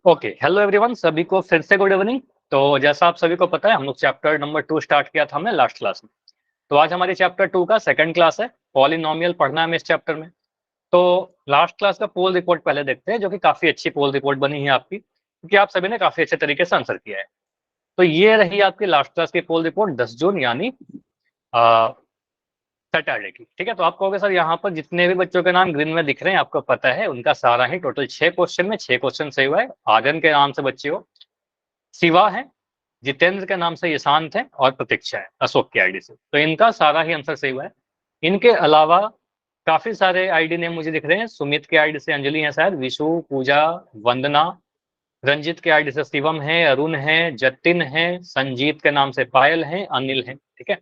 Okay, hello everyone, सभी को फिर से गुड इवनिंग। तो जैसा आप सभी को पता है, हम लोग चैप्टर नंबर 2 स्टार्ट किया था हमने लास्ट क्लास में। तो आज हमारी चैप्टर 2 का सेकंड क्लास है। पॉलिनोमियल पढ़ना है हमें इस चैप्टर में। तो लास्ट क्लास का पोल रिपोर्ट पहले देखते हैं, जो कि काफी अच्छी पोल रिपोर्ट बनी है आपकी, क्योंकि आप सभी ने काफी अच्छे तरीके से आंसर किया है। तो ये रही आपकी लास्ट क्लास की पोल रिपोर्ट 10 जून यानी सैटरडे की। ठीक है, तो आप कहोगे सर यहाँ पर जितने भी बच्चों के नाम ग्रीन में दिख रहे हैं, आपको पता है उनका सारा ही टोटल 6 क्वेश्चन में 6 क्वेश्चन सही हुआ है। आर्यन के नाम से बच्चे हो, शिवा है, जितेंद्र के नाम से ईशांत है, और प्रतीक्षा है अशोक की आईडी से। तो इनका सारा ही आंसर सही हुआ है। इनके अलावा काफी सारे आईडी नेम मुझे दिख रहे हैं। सुमित के आईडी से अंजलि है, शायद विशु, पूजा, वंदना, रंजित के आईडी से शिवम है, अरुण है, जतिन है, संजीत के नाम से पायल है, अनिल है। ठीक है,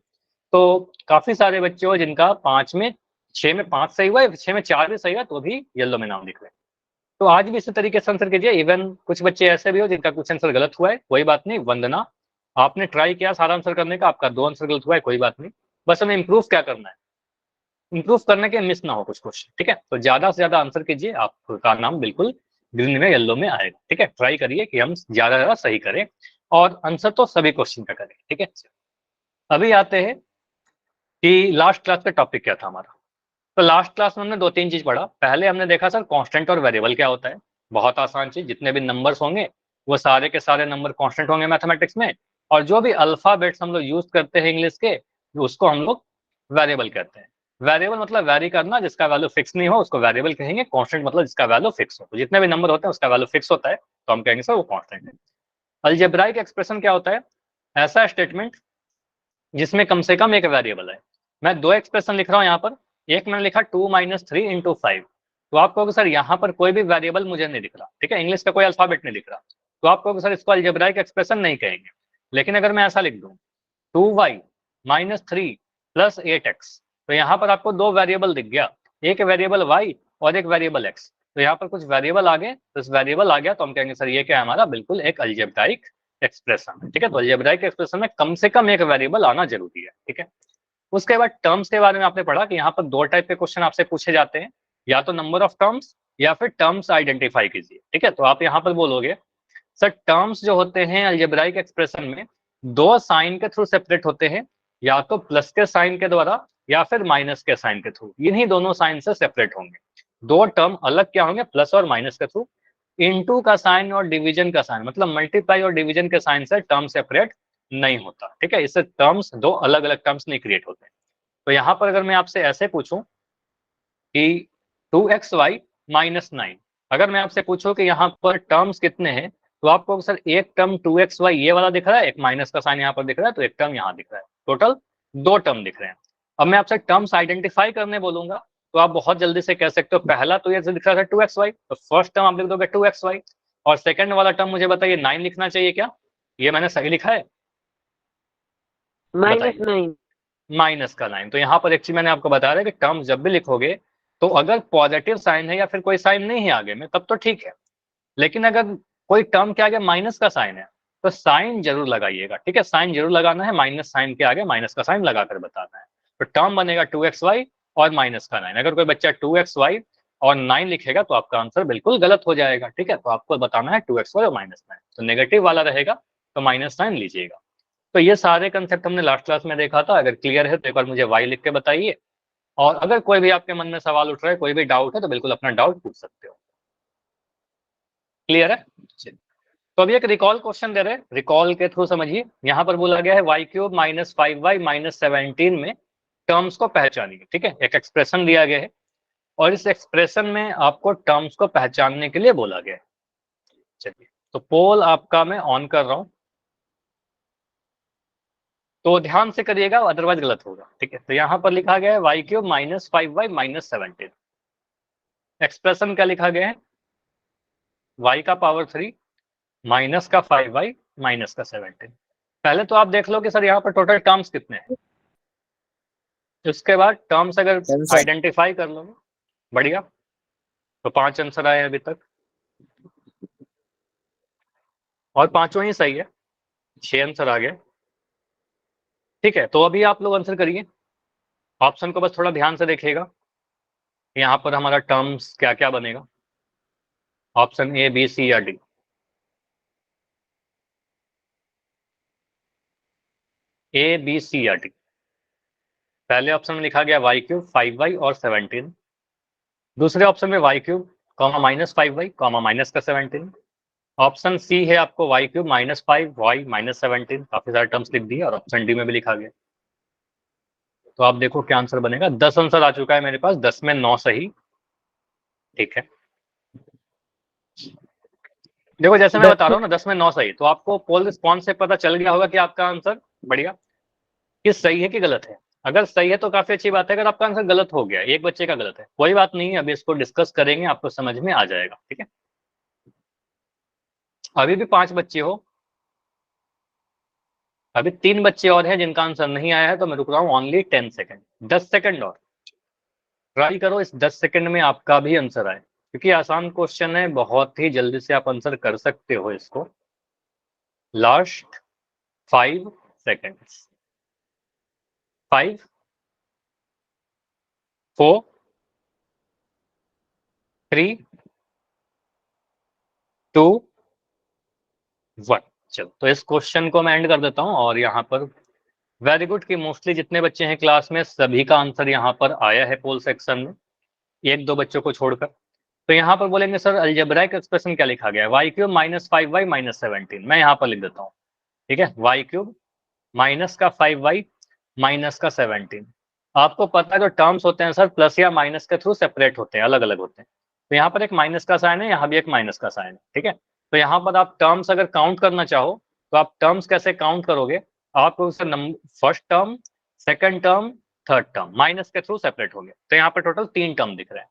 तो काफी सारे बच्चे हो जिनका 5 में 6 में 5 सही हुआ है, 6 में 4 भी सही है, तो भी येलो में नाम दिख रहे हैं। तो आज भी इसी तरीके से आंसर कीजिए। इवन कुछ बच्चे ऐसे भी हो जिनका कुछ आंसर गलत हुआ है, कोई बात नहीं। वंदना, आपने ट्राई किया सारा आंसर करने का, आपका 2 आंसर गलत हुआ है, कोई बात नहीं। बस हमें इंप्रूव क्या करना है, इंप्रूव करने के मिस ना हो कुछ क्वेश्चन। ठीक है, तो ज्यादा से ज्यादा आंसर कीजिए, आपका नाम बिल्कुल ग्रीन में येलो में आएगा। ठीक है, ट्राई करिए कि हम ज्यादा से ज्यादा सही करें, और आंसर तो सभी क्वेश्चन का करें। ठीक है, अभी आते हैं कि लास्ट क्लास का टॉपिक क्या था हमारा। तो लास्ट क्लास में हमने 2-3 चीज पढ़ा। पहले हमने देखा सर कांस्टेंट और वेरिएबल क्या होता है। बहुत आसान चीज, जितने भी नंबर्स होंगे वो सारे के सारे नंबर कांस्टेंट होंगे मैथमेटिक्स में, और जो भी अल्फाबेट्स हम लोग यूज करते हैं इंग्लिश के, उसको हम लोग वेरिएबल कहते हैं। वेरिएबल मतलब वैरी करना, जिसका वैल्यू फिक्स नहीं हो उसको वेरिएबल कहेंगे। कांस्टेंट मतलब जिसका वैल्यू फिक्स हो। तो जितने भी नंबर होते हैं उसका वैल्यू फिक्स होता है, तो हम कहेंगे सर वो कांस्टेंट है। अलजेब्राइक एक्सप्रेशन क्या होता है? ऐसा स्टेटमेंट जिसमें कम से कम एक वेरिएबल है। मैं 2 एक्सप्रेशन लिख रहा हूँ यहाँ पर। एक मैंने लिखा 2 - 3 × 5। तो आप कहोगे सर यहाँ पर कोई भी वेरिएबल मुझे नहीं दिख रहा। ठीक है, इंग्लिश का कोई अल्फाबेट नहीं दिख रहा, तो आप कहोगे सर इसको अलजेब्राइक एक्सप्रेशन नहीं कहेंगे। लेकिन अगर मैं ऐसा लिख दूं 2y - 3 + 8x, तो यहाँ पर आपको 2 वेरिएबल दिख गया, एक वेरिएबल y और एक वेरिएबल x। तो यहाँ पर कुछ वेरिएबल आ गए, तो इस वेरिएबल आ गया तो हम कहेंगे सर ये क्या है हमारा, बिल्कुल एक अलजेब्राइक एक्सप्रेशन है। ठीक है, तो अलजेब्राइक एक्सप्रेशन में कम से कम एक वेरिएबल आना जरूरी है। ठीक है, उसके बाद टर्म्स के बारे में आपने पढ़ा कि यहाँ पर 2 टाइप के क्वेश्चन आपसे पूछे जाते हैं, या तो नंबर ऑफ टर्म्स या फिर टर्म्स आइडेंटिफाई कीजिए। ठीक है, तो आप यहाँ पर बोलोगे सर टर्म्स जो होते हैं अलजेब्राइक एक्सप्रेशन में 2 साइन के थ्रू सेपरेट होते हैं, या तो प्लस के साइन के द्वारा या फिर माइनस के साइन के थ्रू। इन्हीं दोनों साइन से सेपरेट होंगे। 2 टर्म अलग क्या होंगे, प्लस और माइनस के थ्रू। इनटू का साइन और डिवीजन का साइन, मतलब मल्टीप्लाई और डिवीजन के साइन से टर्म सेपरेट नहीं होता। ठीक है, इससे टर्म्स 2 अलग अलग टर्म्स नहीं क्रिएट होते। तो यहाँ पर अगर मैं आपसे ऐसे पूछूं कि 2xy - 9, अगर मैं आपसे पूछूं कि यहाँ पर टर्म्स कितने हैं, तो आपको सर एक टर्म 2xy ये वाला दिख रहा है, एक माइनस का साइन यहाँ पर दिख रहा है, तो एक टर्म यहाँ दिख रहा है, टोटल 2 टर्म दिख रहे हैं। अब मैं आपसे टर्म्स आइडेंटिफाई करने बोलूंगा, तो आप बहुत जल्दी से कह सकते हो पहला तो ये दिख रहा था 2xy, तो फर्स्ट टर्म आप लिख दोगे 2xy, और सेकंड वाला टर्म मुझे बताइए 9 लिखना चाहिए क्या? ये मैंने सही लिखा है? बताइए। -9। माइनस का 9। तो यहाँ पर एक चीज मैंने आपको बता रहा है कि टर्म जब भी लिखोगे, तो अगर पॉजिटिव साइन है या फिर कोई साइन नहीं है आगे में, तब तो ठीक है। लेकिन अगर कोई टर्म के आगे माइनस का साइन है, तो साइन जरूर लगाइएगा। ठीक है, साइन जरूर लगाना है, माइनस साइन के आगे माइनस का साइन लगाकर बताना है। तो टर्म बनेगा 2xy और माइनस का 9। अगर कोई बच्चा 2xy और 9 लिखेगा तो आपका आंसर बिल्कुल गलत हो जाएगा। ठीक है, तो आपको बताना है 2xy और -9, तो नेगेटिव वाला रहेगा, तो -9 लीजिएगा। तो ये सारे कंसेप्ट हमने लास्ट क्लास में देखा था। अगर क्लियर है तो एक बार मुझे वाई लिख के बताइए, और अगर कोई भी आपके मन में सवाल उठ रहा है, कोई भी डाउट है, तो बिल्कुल अपना डाउट पूछ सकते हो। क्लियर है? तो अभी एक रिकॉल क्वेश्चन दे रहे हैं, रिकॉल के थ्रू समझिए। यहाँ पर बोला गया है y³ - 5y - 17 में टर्म्स को पहचानिए। ठीक है, एक एक्सप्रेशन दिया गया है, और इस एक्सप्रेशन में आपको टर्म्स को पहचानने के लिए बोला गया है। चलिए, तो पोल आपका मैं ऑन कर रहा हूँ, तो ध्यान से करिएगा, अदरवाइज गलत होगा। ठीक है, तो यहाँ पर लिखा गया है y³ - 5y - 17। एक्सप्रेशन क्या लिखा गया है? y का पावर 3 माइनस का 5y माइनस का 17। पहले तो आप देख लो कि सर यहाँ पर टोटल टर्म्स कितने हैं। उसके बाद टर्म्स अगर आंसर आइडेंटिफाई कर लो, बढ़िया। तो 5 आंसर आए अभी तक, और पांचों ही सही है, 6 आंसर आ गए। ठीक है, तो अभी आप लोग आंसर करिए। ऑप्शन को बस थोड़ा ध्यान से देखिएगा, यहाँ पर हमारा टर्म्स क्या क्या बनेगा। ऑप्शन ए, बी, सी या डी? ए, बी, सी या डी? पहले ऑप्शन में लिखा गया y³ 5y और 17। दूसरे ऑप्शन में y³ comma -5y comma minus का 17। ऑप्शन सी है आपको y³ -5 y -17। काफी सारे टर्म्स लिख दिए और ऑप्शन डी में भी लिखा गया। तो आप देखो क्या आंसर बनेगा। 10 आंसर आ चुका है मेरे पास, 10 में 9 सही। ठीक है, देखो जैसे मैं बता रहा हूँ ना, 10 में 9 सही, तो आपको पोल रिस्पॉन्स से पता चल गया होगा कि आपका आंसर बढ़िया कि सही है कि गलत है। अगर सही है तो काफी अच्छी बात है, अगर आपका आंसर गलत हो गया, एक बच्चे का गलत है, कोई बात नहीं है, अभी इसको डिस्कस करेंगे, आपको समझ में आ जाएगा। ठीक है, अभी भी 5 बच्चे हो, अभी 3 बच्चे और हैं जिनका आंसर नहीं आया है, तो मैं रुक रहा हूँ ओनली 10 सेकंड, 10 सेकंड और ट्राई करो इस 10 सेकंड में आपका भी आंसर आए, क्योंकि आसान क्वेश्चन है, बहुत ही जल्दी से आप आंसर कर सकते हो इसको। Last 5 seconds, 5, 4, 3, 2, 1। चलो, तो इस क्वेश्चन को मैं एंड कर देता हूं, और यहाँ पर वेरी गुड कि मोस्टली जितने बच्चे हैं क्लास में सभी का आंसर यहाँ पर आया है पोल सेक्शन में, एक दो बच्चों को छोड़कर। तो यहाँ पर बोलेंगे सर अलजेब्राइक एक्सप्रेशन क्या लिखा गया है, y³ -5y -17। मैं यहाँ पर लिख देता हूँ, ठीक है, y³ माइनस का 5y माइनस का 17। आपको पता है जो टर्म्स होते हैं सर प्लस या माइनस के थ्रू सेपरेट होते हैं, अलग अलग होते हैं। तो यहाँ पर एक माइनस का साइन है, यहाँ भी एक माइनस का साइन है। ठीक है, तो यहाँ पर आप टर्म्स अगर काउंट करना चाहो तो आप टर्म्स कैसे काउंट करोगे, आपको first term, second term, third term minus के थ्रू सेपरेट हो गए, तो यहाँ पर टोटल 3 टर्म दिख रहे हैं।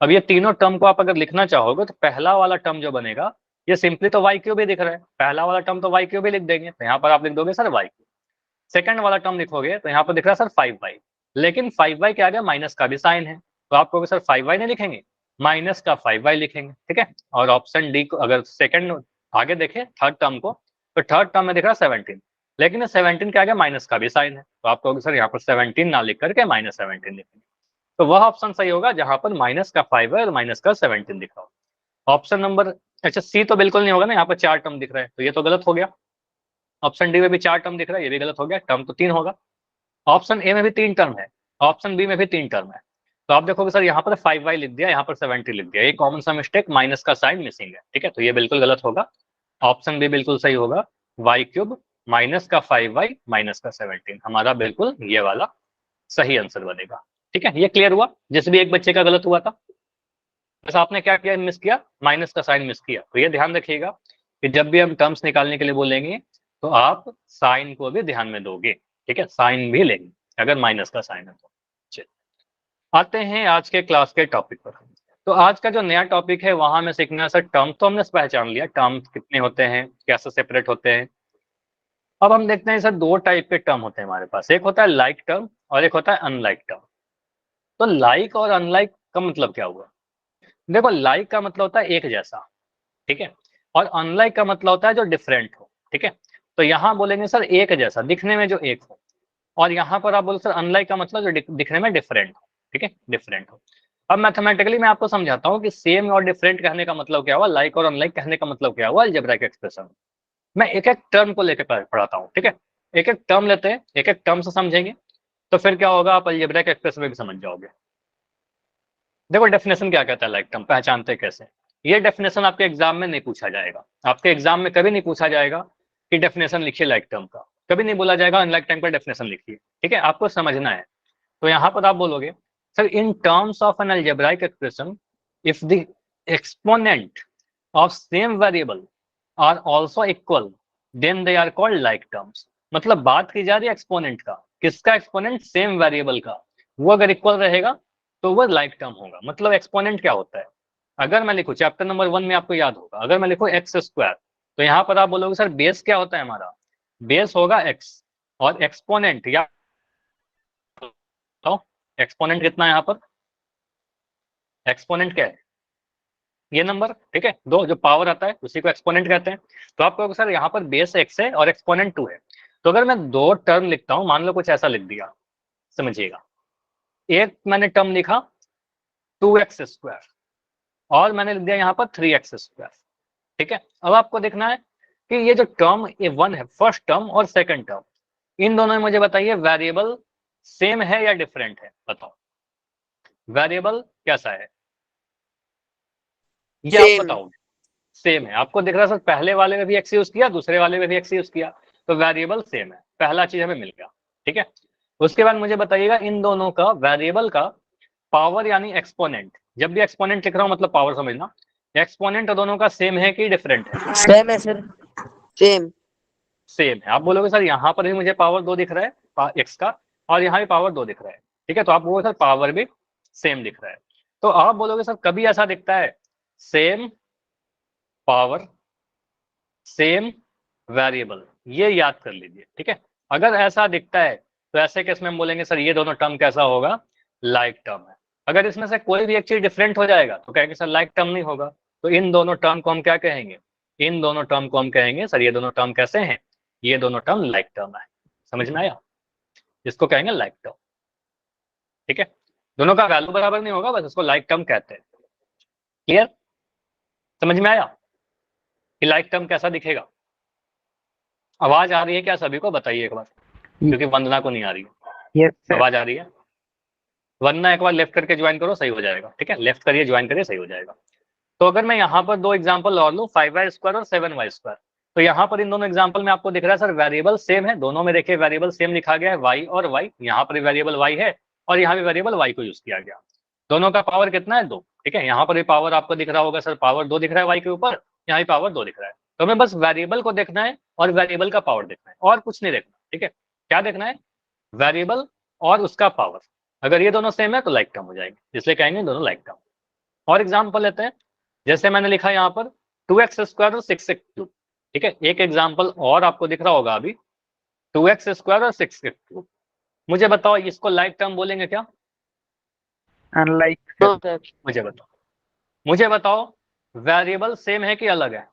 अब ये तीनों टर्म को आप अगर लिखना चाहोगे तो पहला वाला टर्म जो बनेगा, ये सिंपली तो y³ ही दिख रहा है, पहला वाला टर्म तो y³ ही लिख देंगे, तो यहाँ पर आप लिख दोगे सर y। सेकंड वाला टर्म लिखोगे तो यहाँ पर दिख रहा है सर 5y, लेकिन 5y के आगे माइनस का भी साइन है, तो आप कहोगे सर 5y नहीं लिखेंगे, माइनस का 5y लिखेंगे। ठीक है, और ऑप्शन डी को अगर सेकंड आगे देखे थर्ड टर्म को, तो थर्ड टर्म में दिख रहा है 17, लेकिन 17 के आगे माइनस का भी साइन है, तो आप कहोगे सर यहाँ पर 17 ना लिख करके -17 लिखेंगे। तो वह ऑप्शन सही होगा जहां पर माइनस का 5 है और माइनस का 17 दिख रहा हो। ऑप्शन नंबर, अच्छा सी तो बिल्कुल नहीं होगा ना, यहाँ पर 4 टर्म दिख रहा है, तो ये तो गलत हो गया। ऑप्शन डी में भी 4 टर्म दिख रहा है, ये भी गलत हो गया, टर्म तो 3 होगा। ऑप्शन ए में भी 3 टर्म है, ऑप्शन बी में भी 3 टर्म है, तो आप देखोगे सर यहाँ पर 5y लिख दिया, यहाँ पर 70 लिख दिया, ये कॉमन सा मिस्टेक, माइनस का साइन मिसिंग है। ठीक है, तो ये बिल्कुल गलत होगा, ऑप्शन बी बिल्कुल सही होगा, y³ माइनस का 5y माइनस का 17 हमारा बिल्कुल ये वाला सही आंसर बनेगा। ठीक है, ये क्लियर हुआ, जिस भी एक बच्चे का गलत हुआ था। बस आपने क्या किया, मिस किया, माइनस का साइन मिस किया, तो ये ध्यान रखिएगा कि जब भी हम टर्म्स निकालने के लिए बोलेंगे तो आप साइन को भी ध्यान में दोगे। ठीक है, साइन भी लेंगे अगर माइनस का साइन है तो। चलिए आते हैं आज के क्लास के टॉपिक पर। तो आज का जो नया टॉपिक है वहां में सीखना सर, टर्म तो हमने पहचान लिया, टर्म कितने होते हैं, कैसे सेपरेट होते हैं। अब हम देखते हैं सर, दो टाइप के टर्म होते हैं हमारे पास, एक होता है लाइक टर्म और एक होता है अनलाइक टर्म। तो लाइक और अनलाइक का मतलब क्या हुआ, देखो लाइक का मतलब होता है एक जैसा, ठीक है, और अनलाइक का मतलब होता है जो डिफरेंट हो। ठीक है, तो यहाँ बोलेंगे सर एक जैसा दिखने में जो एक हो, और यहाँ पर आप बोलो सर अनलाइक का मतलब जो दिखने में डिफरेंट हो। ठीक है, डिफरेंट हो। अब मैथमेटिकली मैं आपको समझाता हूँ कि सेम और डिफरेंट कहने का मतलब क्या हुआ, लाइक और अनलाइक कहने का मतलब क्या हुआ अलजेब्रिक एक्सप्रेशन। मैं एक एक टर्म को लेकर पढ़ाता हूँ। ठीक है, एक एक टर्म लेते हैं, एक एक टर्म से समझेंगे, तो फिर क्या होगा, आप अलजेब्रिक एक्सप्रेशन में भी समझ जाओगे। देखो डेफिनेशन क्या कहता है लाइक टर्म, पहचानते कैसे, ये डेफिनेशन आपके एग्जाम में नहीं पूछा जाएगा, आपके एग्जाम में कभी नहीं पूछा जाएगा कि डेफिनेशन लिखिए लाइक टर्म का, कभी नहीं बोला जाएगा अनलाइक टर्म का डेफिनेशन लिखिए। ठीक है, आपको समझना है। तो यहाँ पर आप बोलोगे sir in terms of an algebraic expression if the exponent of same variable are also equal then they are called like terms. मतलब बात की जा रही है एक्सपोनेंट का, किसका एक्सपोनेंट, सेम वेरिएबल का, वो अगर इक्वल रहेगा तो वो लाइक टर्म होगा। मतलब एक्सपोनेंट क्या होता है, अगर मैं लिखूं चैप्टर नंबर 1 में आपको याद होगा, अगर मैं लिखूं x², तो यहाँ पर आप बोलोगे सर बेस क्या होता है हमारा, बेस होगा x, और एक्सपोनेंट या तो एक्सपोनेंट कितना है यहाँ पर, एक्सपोनेंट क्या है, ये नंबर। ठीक है, दो जो पावर आता है उसी को एक्सपोनेंट कहते हैं। तो आप कहोगे सर यहाँ पर बेस x है और एक्सपोनेंट 2 है, तो अगर मैं दो टर्म लिखता हूँ, मान लो कुछ ऐसा लिख दिया, समझिएगा, एक मैंने टर्म लिखा 2x², और मैंने लिख दिया यहाँ पर 3x²। ठीक है, अब आपको देखना है कि ये जो टर्म ये 1 है, फर्स्ट टर्म और सेकंड टर्म, इन दोनों में मुझे बताइए वेरिएबल सेम है या डिफरेंट है, बताओ वेरिएबल कैसा है, ये आप सेम। बताओगे। सेम है, आपको दिख रहा है सर पहले वाले में भी एक्स यूज किया, दूसरे वाले में भी एक्स यूज किया, तो वेरिएबल सेम है, पहला चीज हमें मिल गया। ठीक है, उसके बाद मुझे बताइएगा इन दोनों का वेरिएबल का पावर यानी एक्सपोनेंट, जब भी एक्सपोनेंट लिख रहा हूं मतलब पावर समझना, एक्सपोनेंट दोनों का सेम है कि डिफरेंट है? सेम है सर। सेम। सेम है। आप बोलोगे सर यहाँ पर भी मुझे पावर 2 दिख रहा है एक्स का, और यहाँ भी पावर 2 दिख रहा है। ठीक है, तो आप बोलोगे सर पावर भी सेम दिख रहा है। तो आप बोलोगे सर कभी ऐसा दिखता है सेम पावर सेम वेरिएबल, ये याद कर लीजिए। ठीक है, अगर ऐसा दिखता है तो ऐसे केस में हम बोलेंगे सर ये दोनों टर्म कैसा होगा, लाइक टर्म है। अगर इसमें से कोई भी एक चीज डिफरेंट हो जाएगा तो कहेंगे सर लाइक टर्म नहीं होगा। तो इन दोनों टर्म को हम क्या कहेंगे, इन दोनों टर्म को हम कहेंगे सर ये दोनों टर्म कैसे हैं, ये दोनों टर्म लाइक टर्म है। समझ में आया, इसको कहेंगे लाइक टर्म। ठीक है, दोनों का वैल्यू बराबर नहीं होगा, बस इसको लाइक टर्म कहते हैं। क्लियर, समझ में आया कि लाइक टर्म कैसा दिखेगा? आवाज आ रही है क्या सभी को, बताइए एक बार, क्योंकि वंदना को नहीं आ रही है। Yes sir. आवाज आ रही है? वरना एक बार लेफ्ट करके ज्वाइन करो, सही हो जाएगा। ठीक है, लेफ्ट करिए, ज्वाइन करिए, सही हो जाएगा। तो अगर मैं यहाँ पर दो एग्जांपल और लूँ, 5y² और 7y², तो यहाँ पर इन दोनों एग्जांपल में आपको दिख रहा है सर वेरिएबल सेम है, दोनों में देखिए वेरिएबल सेम लिखा गया है y और y, यहाँ पर वेरिएबल y है और यहाँ भी वेरिएबल y को यूज किया गया। दोनों का पावर कितना है, 2। ठीक है, यहाँ पर भी पावर आपको दिख रहा होगा सर, पावर 2 दिख रहा है y के ऊपर, यहाँ भी पावर 2 दिख रहा है। तो हमें बस वेरिएबल को देखना है और वेरिएबल का पावर देखना है, और कुछ नहीं देखना। ठीक है, क्या देखना है, वेरिएबल और उसका पावर। अगर ये दोनों सेम है तो लाइक टर्म हो जाएंगे, इसलिए कहेंगे दोनों लाइक टर्म। और एग्जाम्पल लेते हैं, जैसे मैंने लिखा यहाँ पर 2x² और 6x²। ठीक है, एक एग्जाम्पल और आपको दिख रहा होगा अभी, 2x² और 6x²। मुझे बताओ इसको लाइक टर्म बोलेंगे क्या? अनलाइक। मुझे बताओ, मुझे बताओ वेरिएबल सेम है कि अलग है,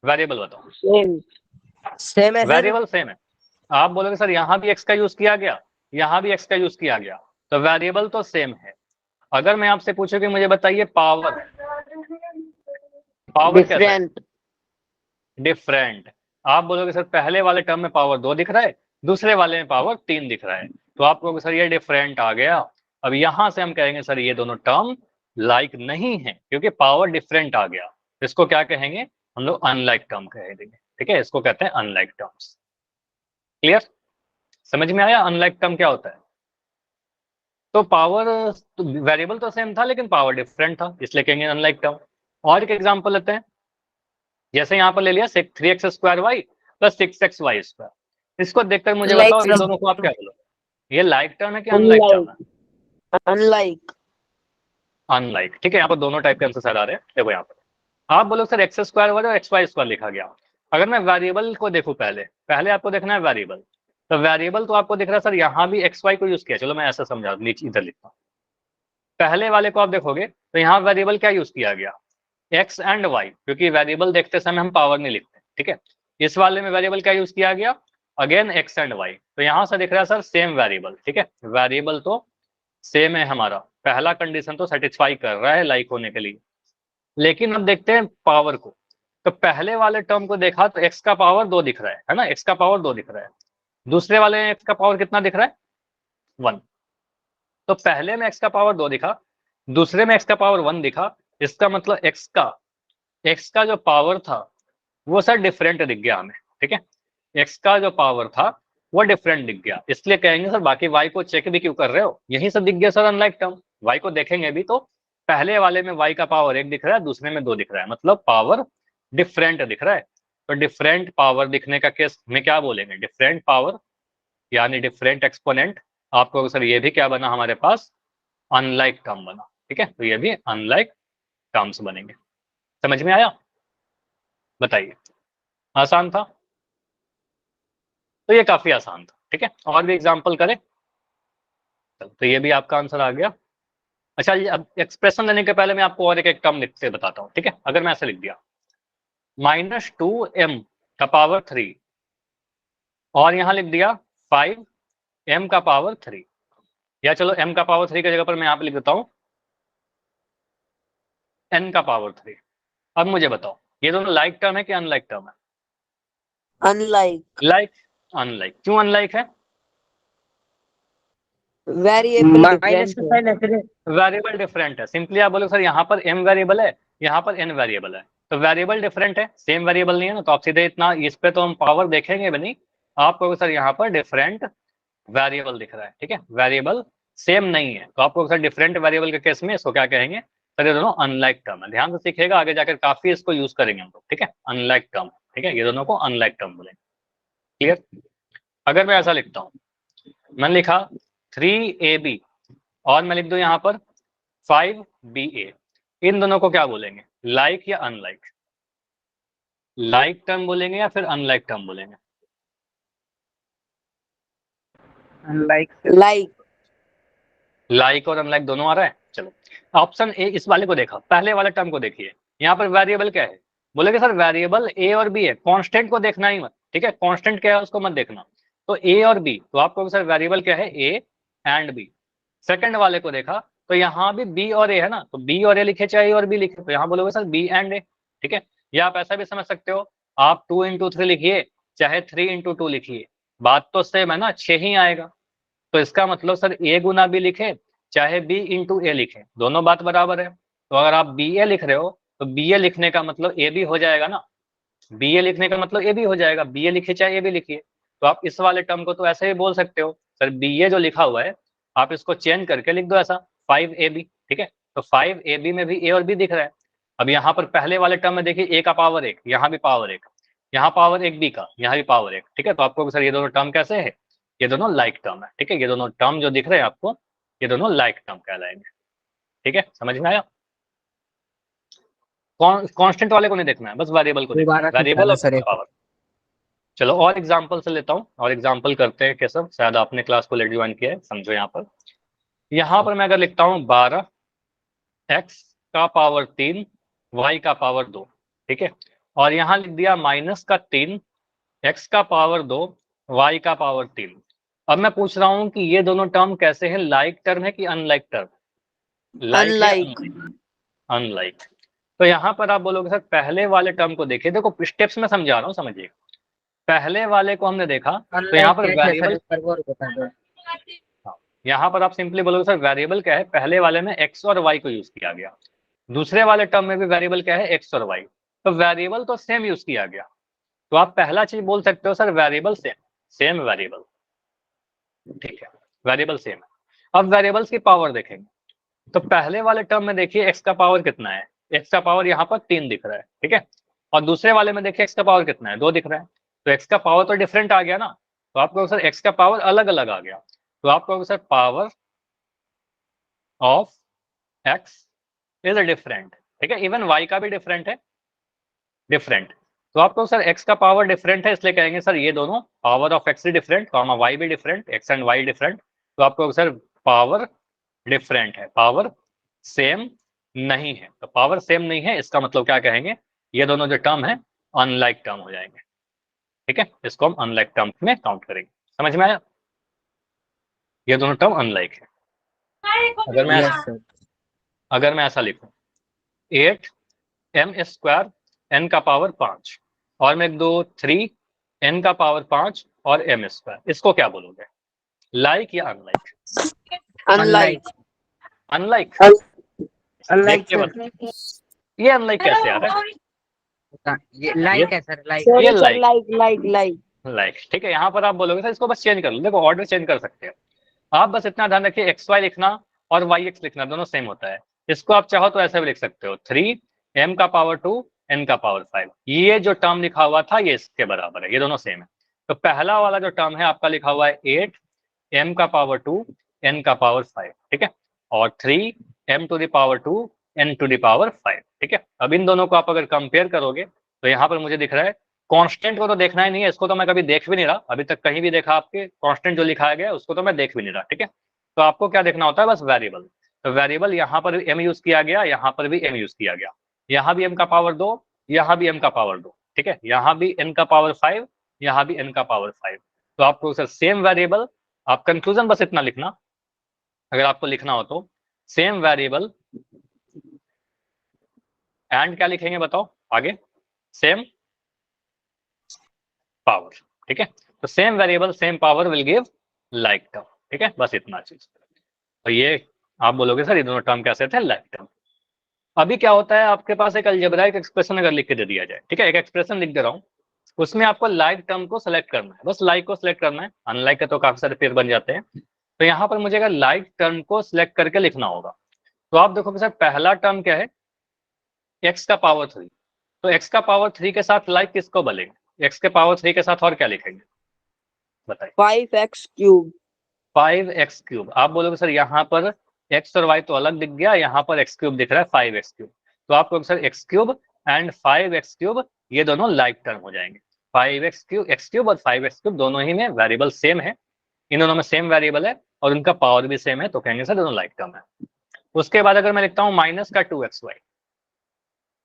वेरिएबल बताओ। सेम। सेम है सर। वेरिएबल सेम है। आप बोलोगे सर यहाँ भी x का यूज किया गया, यहाँ भी x का यूज किया गया, तो वेरिएबल तो सेम है। अगर मैं आपसे पूछूं कि मुझे बताइए पावर, पावर कैसा है, डिफरेंट। डिफरेंट। आप बोलोगे सर पहले वाले टर्म में पावर 2 दिख रहा है, दूसरे वाले में पावर 3 दिख रहा है, तो आप कहोगे सर ये डिफरेंट आ गया। अब यहां से हम कहेंगे सर ये दोनों टर्म लाइक नहीं है, क्योंकि पावर डिफरेंट आ गया। इसको क्या कहेंगे, हम लोग अनलाइक टर्म कह देंगे। ठीक है, इसको कहते हैं अनलाइक टर्म्स। क्लियर, समझ में आया अनलाइक टर्म क्या होता है? तो पावर वेरिएबल तो सेम था लेकिन पावर डिफरेंट था, इसलिए कहेंगे अनलाइक टर्म। और एक एग्जांपल लेते हैं, जैसे यहाँ पर ले लिया 3x² y प्लस 6xy²। इसको देखकर मुझे लाइक बताओ इन दोनों को आप क्या बोलोगे, ये लाइक टर्म है कि अनलाइक टर्म है? अनलाइक। अनलाइक। ठीक है, यहाँ पर दोनों टाइप के आंसर आ रहे हैं। देखो यहाँ पर आप बोलो सर x² और xy² लिखा गया। अगर मैं वेरिएबल को देखूं, पहले पहले आपको देखना है वेरिएबल, तो वेरिएबल तो आपको दिख रहा है सर यहाँ भी xy को यूज किया। चलो मैं ऐसा समझा, नीचे इधर लिखता हूँ। पहले वाले को आप देखोगे तो यहाँ वेरिएबल क्या यूज किया गया, x एंड y, क्योंकि वेरिएबल देखते समय हम पावर नहीं लिखते। ठीक है, इस वाले में वेरिएबल क्या यूज किया गया, अगेन x एंड y, तो यहाँ से दिख रहा है सर सेम वेरिएबल। ठीक है, वेरिएबल तो सेम है हमारा, पहला कंडीशन तो सेटिस्फाई कर रहा है लाइक होने के लिए। लेकिन अब देखते हैं पावर को, तो पहले वाले टर्म को देखा तो x का पावर 2 दिख रहा है ना, x का पावर 2 दिख रहा है। दूसरे वाले में x का पावर कितना दिख रहा है, 1। तो पहले में x का पावर 2 दिखा, दूसरे में x का पावर 1 दिखा, इसका मतलब x का जो पावर था वो सर डिफरेंट दिख गया हमें। ठीक है, x का जो पावर था वो डिफरेंट दिख गया, इसलिए कहेंगे सर बाकी y को चेक भी क्यों कर रहे हो, यही सब दिख गया सर अनलाइक टर्म। y को देखेंगे भी तो पहले वाले में y का पावर 1 दिख रहा है, दूसरे में 2 दिख रहा है, मतलब पावर डिफरेंट दिख रहा है। तो डिफरेंट पावर दिखने का केस में क्या बोलेंगे, डिफरेंट पावर यानी डिफरेंट एक्सपोनेंट। आपको सर ये भी क्या बना हमारे पास, अनलाइक टर्म बना। ठीक है, तो ये भी अनलाइक टर्म्स बनेंगे। समझ में आया, बताइए, आसान था? तो ये काफी आसान था। ठीक है, और भी एग्जांपल करें, तो ये भी आपका आंसर आ गया। अच्छा, ये अब एक्सप्रेशन लेने के पहले मैं आपको और एक टर्म लिख के बताता हूँ। ठीक है, अगर मैं ऐसे लिख दिया -2m का पावर 3 और यहाँ लिख दिया 5m का पावर 3, या चलो m का पावर 3 की जगह पर मैं यहाँ पे लिख देता हूँ n का पावर 3। अब मुझे बताओ ये दोनों लाइक टर्म है कि अनलाइक टर्म है? अनलाइक। Like, unlike. क्यों अनलाइक है? वेरिएबल माइनस डिफरेंट का है। साइन ऐसे वेरिएबल डिफरेंट है। सिंपली आप बोलो सर यहाँ पर m वेरिएबल है, यहाँ पर n वेरिएबल है, तो वेरिएबल डिफरेंट है, सेम वेरिएबल नहीं है ना, तो आप सीधे इतना इस पे तो हम पावर देखेंगे भी नहीं। आप कहोगे सर यहाँ पर डिफरेंट वेरिएबल दिख रहा है, ठीक है, वेरिएबल सेम नहीं है, तो आपको सर डिफरेंट वेरिएबल के केस में इसको क्या कहेंगे सर? ये दोनों अनलाइक टर्म है। ध्यान से सीखिएगा, आगे जाकर काफी इसको यूज करेंगे हम लोग, ठीक है, अनलाइक टर्म, ठीक है, ये दोनों को अनलाइक टर्म बोलेंगे। क्लियर? अगर मैं ऐसा लिखता हूँ, मैंने लिखा 3ab और मैं लिख दूं यहाँ पर 5ba, इन दोनों को क्या बोलेंगे, लाइक या अनलाइक? लाइक टर्म बोलेंगे या फिर अनलाइक टर्म बोलेंगे? Unlike like. लाइक और अनलाइक दोनों आ रहा है। चलो ऑप्शन ए, इस वाले को देखा, पहले वाले टर्म को देखिए, यहाँ पर वेरिएबल क्या है? बोलेगे सर वेरिएबल ए और बी है, कांस्टेंट को देखना ही मत, ठीक है, कांस्टेंट क्या है उसको मत देखना। तो ए और बी, तो आपको सर वेरिएबल क्या है? A and B. सेकंड वाले को देखा तो यहाँ भी बी और ए है ना, तो बी और ए लिखे चाहे ए और बी लिखे, तो यहाँ बोलोगे सर बी एंड ए, ठीक है। या आप ऐसा भी समझ सकते हो, आप 2 into 3 लिखिए चाहे 3 into 2 लिखिए, बात तो सेम है ना, 6 ही आएगा। तो इसका मतलब सर ए गुना बी लिखे चाहे बी इंटू ए लिखे, दोनों बात बराबर है। तो अगर आप बी ए लिख रहे हो तो बी ए लिखने का मतलब ए बी हो जाएगा ना, बी ए लिखने का मतलब ए बी हो जाएगा, बी ए लिखिए चाहे ए बी लिखिए। तो आप इस वाले टर्म को तो ऐसे ही बोल सकते हो सर, बी ए जो लिखा हुआ है आप इसको चेंज करके लिख दो ऐसा 5ab, ठीक है। तो 5ab में भी ए और बी दिख रहा है। अब यहाँ पर पहले वाले टर्म में देखिए ए का पावर 1, यहाँ भी पावर 1, यहाँ पावर 1 बी का, यहाँ भी पावर 1, ठीक है। तो आपको सर ये दोनों टर्म कैसे है? ये दोनों लाइक टर्म है, ठीक है, ये दोनों टर्म जो दिख रहे हैं आपको ये दोनों लाइक टर्म कहलाएंगे, ठीक है, समझ में आया? कांस्टेंट वाले को नहीं देखना है, बस वेरिएबल को देखना है, दोबारा से वेरिएबल बताना और सर एक पावर। चलो और एग्जांपल से लेता हूँ, और एग्जांपल करते हैं कैसे, शायद आपने क्लास को लेट ज्वाइन किया है, समझो। यहाँ पर मैं अगर लिखता हूँ 12x का पावर 3 y का पावर 2, ठीक है, और यहाँ लिख दिया -3 x का पावर 2 y का पावर 3। अब मैं पूछ रहा हूँ कि ये दोनों टर्म कैसे हैं, लाइक टर्म है कि अनलाइक टर्म? लाइक है अनलाइक। अनलाइक। तो यहाँ पर आप बोलोगे सर पहले वाले टर्म को देखिए, देखो स्टेप्स में समझा रहा हूँ, समझिए। पहले वाले को हमने देखा तो यहाँ अनलाइक पर कैसे है सर, वेरिएबल, एक बार और बता दो। यहाँ पर आप सिंपली बोलोगे सर वेरिएबल क्या है, पहले वाले में एक्स और वाई को यूज किया गया, दूसरे वाले टर्म में भी वेरिएबल क्या है, एक्स और वाई, तो वेरिएबल तो सेम यूज किया गया। तो आप पहला चीज बोल सकते हो sir variable same, same variable, ठीक है, वेरिएबल सेम है। अब वेरिएबल्स की पावर देखेंगे, तो पहले वाले टर्म में देखिए एक्स का पावर कितना है, एक्स का पावर यहाँ पर 3 दिख रहा है, ठीक है, और दूसरे वाले में देखिए एक्स का पावर कितना है, 2 दिख रहा है, तो एक्स का पावर तो डिफरेंट आ गया ना, तो आपको सर एक्स का पावर अलग अलग आ गया, तो आपको sir power of x is different, ठीक है, इवन वाई का भी डिफरेंट है, डिफरेंट। तो आपको सर एक्स का पावर डिफरेंट है, इसलिए कहेंगे सर ये दोनों power of x different, y भी different, x and y different. तो आपको सर पावर डिफरेंट है, पावर सेम नहीं है, तो पावर सेम नहीं है इसका मतलब क्या कहेंगे, ये दोनों जो टर्म है अनलाइक टर्म हो जाएंगे, ठीक है, इसको हम अनलाइक टर्म में काउंट करेंगे। समझ में आया? ये दोनों टर्म अनलाइक है। Yes sir. अगर मैं ऐसा लिखूं 8m² n का पावर 5 और मैं 3n का पावर 5 और m², इसको क्या बोलोगे, लाइक या अनलाइक? अनलाइक। अनलाइक। अनलाइक देखिए सर। बस ये अनलाइक कैसे आ रहा है, ये लाइक है सर, लाइक। ये sorry sir, like, like like like. Like, ठीक है। यहाँ पर आप बोलोगे सर इसको बस चेंज कर लो, देखो ऑर्डर चेंज कर सकते हैं आप, बस इतना ध्यान रखिए एक्स वाई लिखना और वाई एक्स लिखना दोनों सेम होता है। इसको आप चाहो तो ऐसे भी लिख सकते हो 3m का पावर 2 n का पावर 5, ये जो टर्म लिखा हुआ था ये इसके बराबर है, ये दोनों सेम है। तो पहला वाला जो टर्म है आपका लिखा हुआ है 8m का पावर 2 n का पावर 5, ठीक है, और 3m to the power 2 n to the power 5, ठीक है। अब इन दोनों को आप अगर कंपेयर करोगे तो यहाँ पर मुझे दिख रहा है, कांस्टेंट को तो देखना ही नहीं है, इसको तो मैं कभी देख भी नहीं रहा, अभी तक कहीं भी देखा आपके कांस्टेंट जो लिखाया गया है उसको तो मैं देख भी नहीं रहा, ठीक है। तो आपको क्या देखना होता है, बस वेरिएबल। तो वेरिएबल यहाँ पर भी m यूज किया गया, यहाँ पर भी m यूज किया गया, यहाँ भी m का पावर 2, यहाँ भी m का पावर 2, ठीक है, यहाँ भी n का पावर 5, यहाँ भी n का पावर 5। तो आपको सर सेम वेरिएबल, आप कंक्लूजन बस इतना लिखना, अगर आपको लिखना हो तो सेम वेरिएबल एंड क्या लिखेंगे बताओ आगे, सेम पावर, ठीक है। तो same variable same power will give like term, ठीक है, बस इतना चीज। तो ये आप बोलोगे सर ये दोनों टर्म कैसे थे, लाइक टर्म। अभी क्या होता है, आपके पास एक अलजेब्राइक एक्सप्रेशन अगर लिख के दे दिया जाए, ठीक है, एक एक्सप्रेशन लिख दे रहा हूँ, उसमें आपको लाइक टर्म को सिलेक्ट करना है, बस लाइक को सिलेक्ट करना है, अनलाइक के तो काफी सारे पेयर बन जाते हैं। तो यहाँ पर मुझे अगर लाइक टर्म को सिलेक्ट करके लिखना होगा, तो आप देखोगे सर पहला टर्म क्या है, एक्स का पावर 3। तो एक्स का पावर 3 के साथ लाइक किसको बोलेंगे, एक्स के पावर 3 के साथ और क्या लिखेंगे बताइए। 5x cube. 5x cube. आप बोलोगे सर यहाँ पर x और y तो अलग दिख गया, यहाँ पर x क्यूब दिख रहा है 5x क्यूब। तो आप कहोगे sir x cube and 5x cube ये दोनों लाइक टर्म हो जाएंगे। 5x क्यूब और 5x क्यूब दोनों ही में वेरिएबल सेम है, इन दोनों में सेम वेरिएबल है और उनका पावर भी सेम है, तो कहेंगे सर दोनों लाइक टर्म है। उसके बाद अगर मैं लिखता हूँ माइनस का 2xy,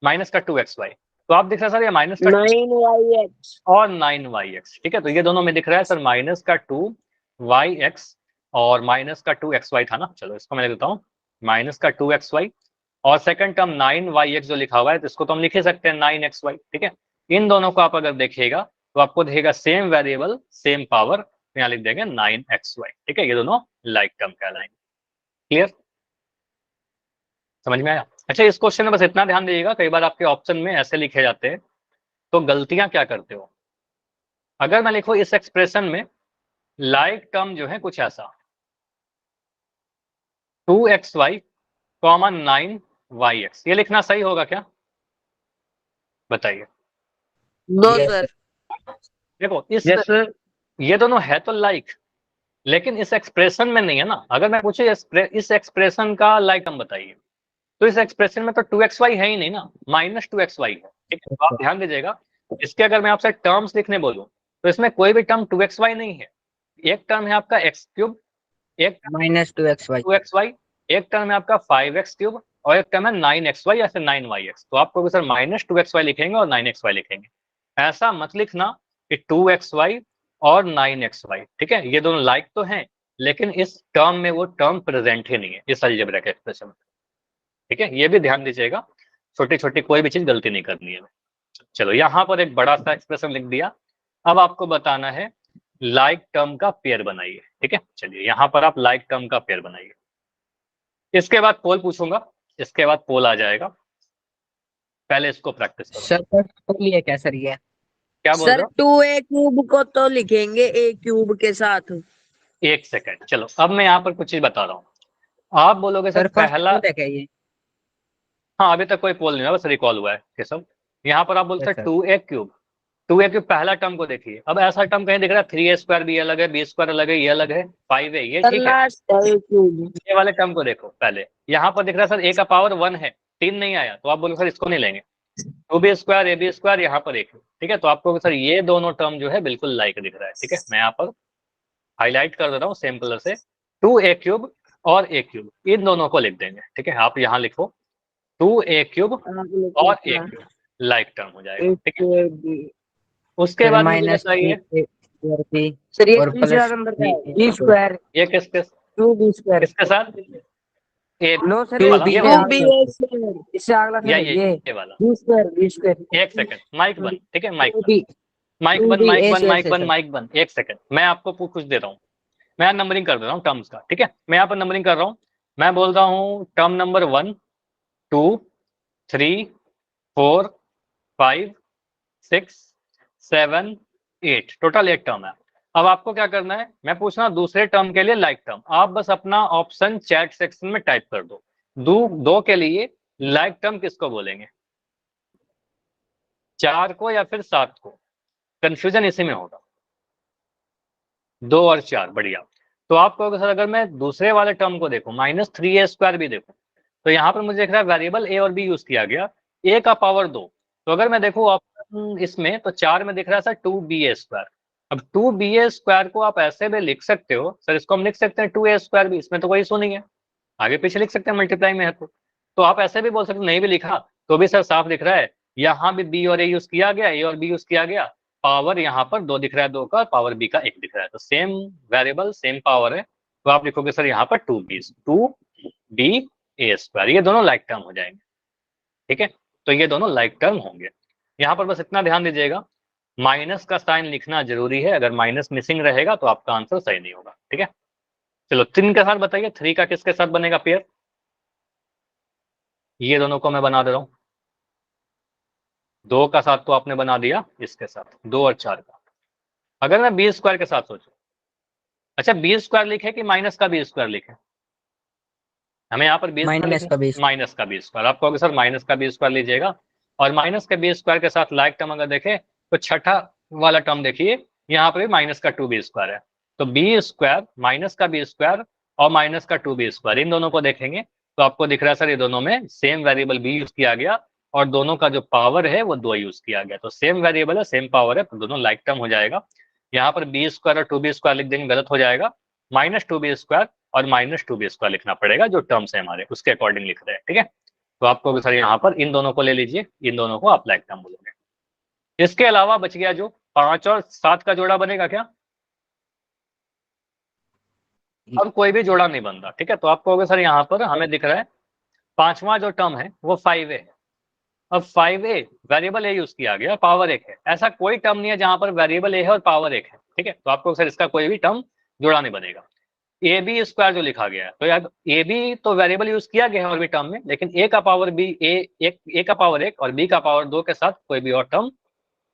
माइनस का 2xy, तो आप दिख रहा है सर ये माइनस का 9yx. और 9yx, ठीक है। तो ये दोनों में दिख रहा है सर माइनस का 2yx और माइनस का 2xy था ना, चलो इसको मैं लिख देता हूँ माइनस का 2xy और सेकंड टर्म 9yx जो लिखा हुआ है, तो इसको तो हम लिख ही सकते हैं 9xy, ठीक है। इन दोनों को आप अगर देखिएगा तो आपको दिखेगा सेम वेरिएबल सेम पावर, तो यहाँ लिख देंगे 9xy, ठीक है। ये दोनों लाइक टर्म कहलाएंगे। क्लियर, समझ में आया। अच्छा इस क्वेश्चन में बस इतना ध्यान दीजिएगा, कई बार आपके ऑप्शन में ऐसे लिखे जाते हैं, तो गलतियां क्या करते हो, अगर मैं लिखूं इस एक्सप्रेशन में लाइक टर्म जो है कुछ ऐसा 2xy, 9yx, ये लिखना सही होगा क्या बताइए। No Yes, sir. देखो इस yes sir. ये दोनों है तो लाइक, लेकिन इस एक्सप्रेशन में नहीं है ना। अगर मैं पूछे इस एक्सप्रेशन का लाइक टर्म बताइए, तो इस एक्सप्रेशन में तो 2xy है ही नहीं ना, -2xy है, ठीक है। तो आप ध्यान दीजिएगा, इसके अगर मैं आपसे टर्म्स लिखने बोलूं तो इसमें कोई भी टर्म 2xy नहीं है। एक टर्म है आपका x क्यूब, एक -2xy. 2xy, एक टर्म है आपका 5x क्यूब और एक टर्म है 9xy या फिर 9yx। तो आपको सर -2xy लिखेंगे और 9xy लिखेंगे, ऐसा मत लिखना कि 2xy और 9xy, ठीक है। ये दोनों लाइक तो हैं, लेकिन इस टर्म में वो टर्म प्रेजेंट ही नहीं है इस अलजेब्रा के एक्सप्रेशन में, ठीक है। ये भी ध्यान दीजिएगा, छोटी छोटी कोई भी चीज गलती नहीं करनी है। चलो यहाँ पर एक बड़ा सा एक्सप्रेशन लिख दिया, अब आपको बताना है लाइक टर्म का पेयर बनाइए, ठीक है। चलिए यहाँ पर आप लाइक टर्म का पेयर बनाइए, इसके बाद पोल पूछूंगा, इसके बाद पोल आ जाएगा, पहले इसको प्रैक्टिस करो। सर तो लिए क्या सर ये? क्या बोल सर रहे हो, 2a क्यूब को तो लिखेंगे a क्यूब के साथ. एक सेकंड, चलो अब मैं यहाँ पर कुछ चीज बता रहा हूँ। आप बोलोगे सर सर फर्स्ट पहला, है क्या ये? हाँ अभी तक कोई पोल नहीं हुआ, बस रिकॉल हुआ है ये सब। यहाँ पर आप बोलते Yes, हैं sir. 2a cube, 2a cube पहला टर्म को देखिए, अब ऐसा टर्म कहीं दिख रहा है 3a स्क्वायर भी अलग है, b स्क्वायर अलग है, ये अलग है, 5a ये सर ठीक है। Last a cube. ये वाले टर्म को देखो पहले, यहाँ पर दिख रहा है सर a का पावर 1 है, 3 नहीं आया, तो आप बोलो सर इसको नहीं लेंगे। 2b स्क्वायर ab स्क्वायर यहाँ पर एक है, ठीक है। तो आपको सर ये दोनों टर्म जो है बिल्कुल लाइक दिख रहा है, ठीक है। मैं यहाँ पर हाईलाइट कर दे रहा हूँ सेम कलर से, 2a क्यूब और a क्यूब इन दोनों को लिख देंगे, ठीक है। आप यहाँ लिखो 2a क्यूब और a क्यूब लाइक टर्म हो जाएगा, ठीक है। उसके सर बाद मुझे बताइए -3 सर ये और तीसरा प्लस नंबर का है b स्क्वायर ये किसके 2b स्क्वायर. किसके साथ, ए नो सर वाला, ये वाला, 2ba स्क्वायर. इससे अगला या सर ये ये वाला। b square. एक सेकंड, माइक बंद, ठीक है, माइक बंद, 2b. माइक बंद, 2b माइक बंद, ऐसे माइक ऐसे बंद, सर. माइक बंद, एक सेकंड, मैं आपको कुछ दे रहा हूँ, मैं यहाँ नंबरिंग कर दे रहा हूँ टर्म्स का, ठीक है। मैं यहाँ पर नंबरिंग कर रहा हूँ, मैं बोल रहा हूँ टर्म नंबर 1 2 3 4 5 6 7 8, टोटल 8 टर्म है। अब आपको क्या करना है, मैं पूछ रहा हूँ दूसरे टर्म के लिए लाइक टर्म, आप बस अपना ऑप्शन चैट सेक्शन में टाइप कर दो, दो के लिए लाइक टर्म किसको बोलेंगे, 4 को या फिर 7 को, कंफ्यूजन इसी में होगा, 2 और 4, बढ़िया। तो आप कहोगे सर अगर मैं दूसरे वाले टर्म को देखूं -3a स्क्वायर भी देखूं, तो यहाँ पर मुझे दिख रहा है वेरिएबल a और b यूज किया गया, a का पावर 2, तो अगर मैं देखूं ऑप्शन इसमें तो 4 में दिख रहा है सर 2ba स्क्वायर। अब 2ba स्क्वायर को आप ऐसे भी लिख सकते हो सर, इसको हम लिख सकते हैं 2a स्क्वायर भी, इसमें तो कोई इशू नहीं है, आगे पीछे लिख सकते हैं, मल्टीप्लाई में है तो आप ऐसे भी बोल सकते हो, नहीं भी लिखा तो भी सर साफ दिख रहा है, यहाँ भी बी और ए यूज किया गया, ए और बी यूज किया गया, पावर यहाँ पर 2 दिख रहा है 2 का, पावर बी का 1 दिख रहा है, तो सेम वेरिएबल सेम पावर है, तो आप लिखोगे सर यहाँ पर 2b a स्क्वायर, ये दोनों लाइक टर्म हो जाएंगे, ठीक है। तो ये दोनों लाइक टर्म होंगे। यहाँ पर बस इतना ध्यान दीजिएगा, माइनस का साइन लिखना जरूरी है, अगर माइनस मिसिंग रहेगा तो आपका आंसर सही नहीं होगा। ठीक है, चलो 3 के साथ बताइए, 3 का किसके साथ बनेगा पेयर? ये दोनों को मैं बना दे रहा हूँ। 2 का साथ तो आपने बना दिया इसके साथ, 2 और 4 का। अगर मैं बी स्क्वायर के साथ सोचूं, अच्छा बी स्क्वायर लिखे कि माइनस का बी स्क्वायर लिखे? हमें यहाँ पर बी स्क्वायर माइनस लिखना, का बेस। माइनस का बी स्क्वायर। आप कहोगे सर माइनस का बी स्क्वायर लीजिएगा, और माइनस के बी स्क्वायर के साथ लाइक टर्म अगर देखें तो छठा वाला टर्म देखिए, यहाँ पर भी माइनस का 2b स्क्वायर है। तो बी स्क्वायर माइनस का बी स्क्वायर और माइनस का 2b स्क्वायर, इन दोनों को देखेंगे तो आपको दिख रहा है सर ये दोनों में सेम वेरिएबल बी यूज किया गया, और दोनों का जो पावर है वो 2 यूज किया गया। तो सेम वेरिएबल है, सेम पावर है, तो दोनों लाइक टर्म हो जाएगा। यहाँ पर बी स्क्वायर और 2b स्क्वायर लिख देंगे, गलत हो जाएगा। माइनस 2b स्क्वायर और माइनस 2b स्क्वायर लिखना पड़ेगा, जो टर्म्स है हमारे उसके अकॉर्डिंग लिख रहे हैं। ठीक है, तो आपको सर यहाँ पर इन दोनों को ले लीजिए, इन दोनों को आप लाइक टर्म बोलोगे। इसके अलावा बच गया जो 5 और 7 का जोड़ा बनेगा क्या? अब कोई भी जोड़ा नहीं बनता। ठीक है, तो आप कहोगे सर यहाँ पर हमें दिख रहा है पांचवा जो टर्म है वो 5a है। अब 5a वेरिएबल ए यूज किया गया, पावर 1 है। ऐसा कोई टर्म नहीं है जहां पर वेरिएबल ए है और पावर 1 है। ठीक है, तो आपको सर इसका कोई भी टर्म जोड़ा नहीं बनेगा। ए बी स्क्वायर जो लिखा गया है, तो यार ए बी तो वेरिएबल यूज किया गया है और भी टर्म में, लेकिन ए का पावर बी, ए का पावर 1 और बी का पावर 2 के साथ कोई भी और टर्म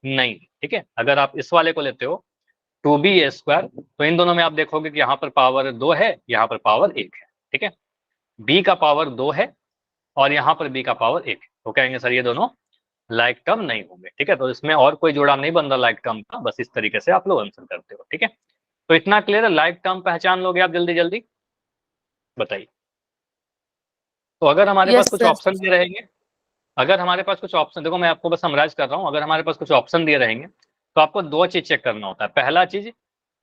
नहीं। ठीक है, अगर आप इस वाले को लेते हो 2b स्क्वायर, तो इन दोनों में आप देखोगे कि यहाँ पर पावर 2 है, यहाँ पर पावर 1 है। ठीक है, बी का पावर 2 है और यहाँ पर बी का पावर 1 है, तो कहेंगे सर ये दोनों लाइक टर्म नहीं होंगे। ठीक है, तो इसमें और कोई जोड़ा नहीं बन रहा लाइक टर्म का, बस इस तरीके से आप लोग आंसर करते हो। ठीक है, तो इतना क्लियर है, लाइक टर्म पहचान लोगे आप जल्दी जल्दी? बताइए। तो अगर हमारे यस पास कुछ सर। ऑप्शन दिए रहेंगे, अगर हमारे पास कुछ ऑप्शन, देखो मैं आपको बस समराइज कर रहा हूँ, अगर हमारे पास कुछ ऑप्शन दिए रहेंगे तो आपको 2 चीज चेक करना होता है। पहला चीज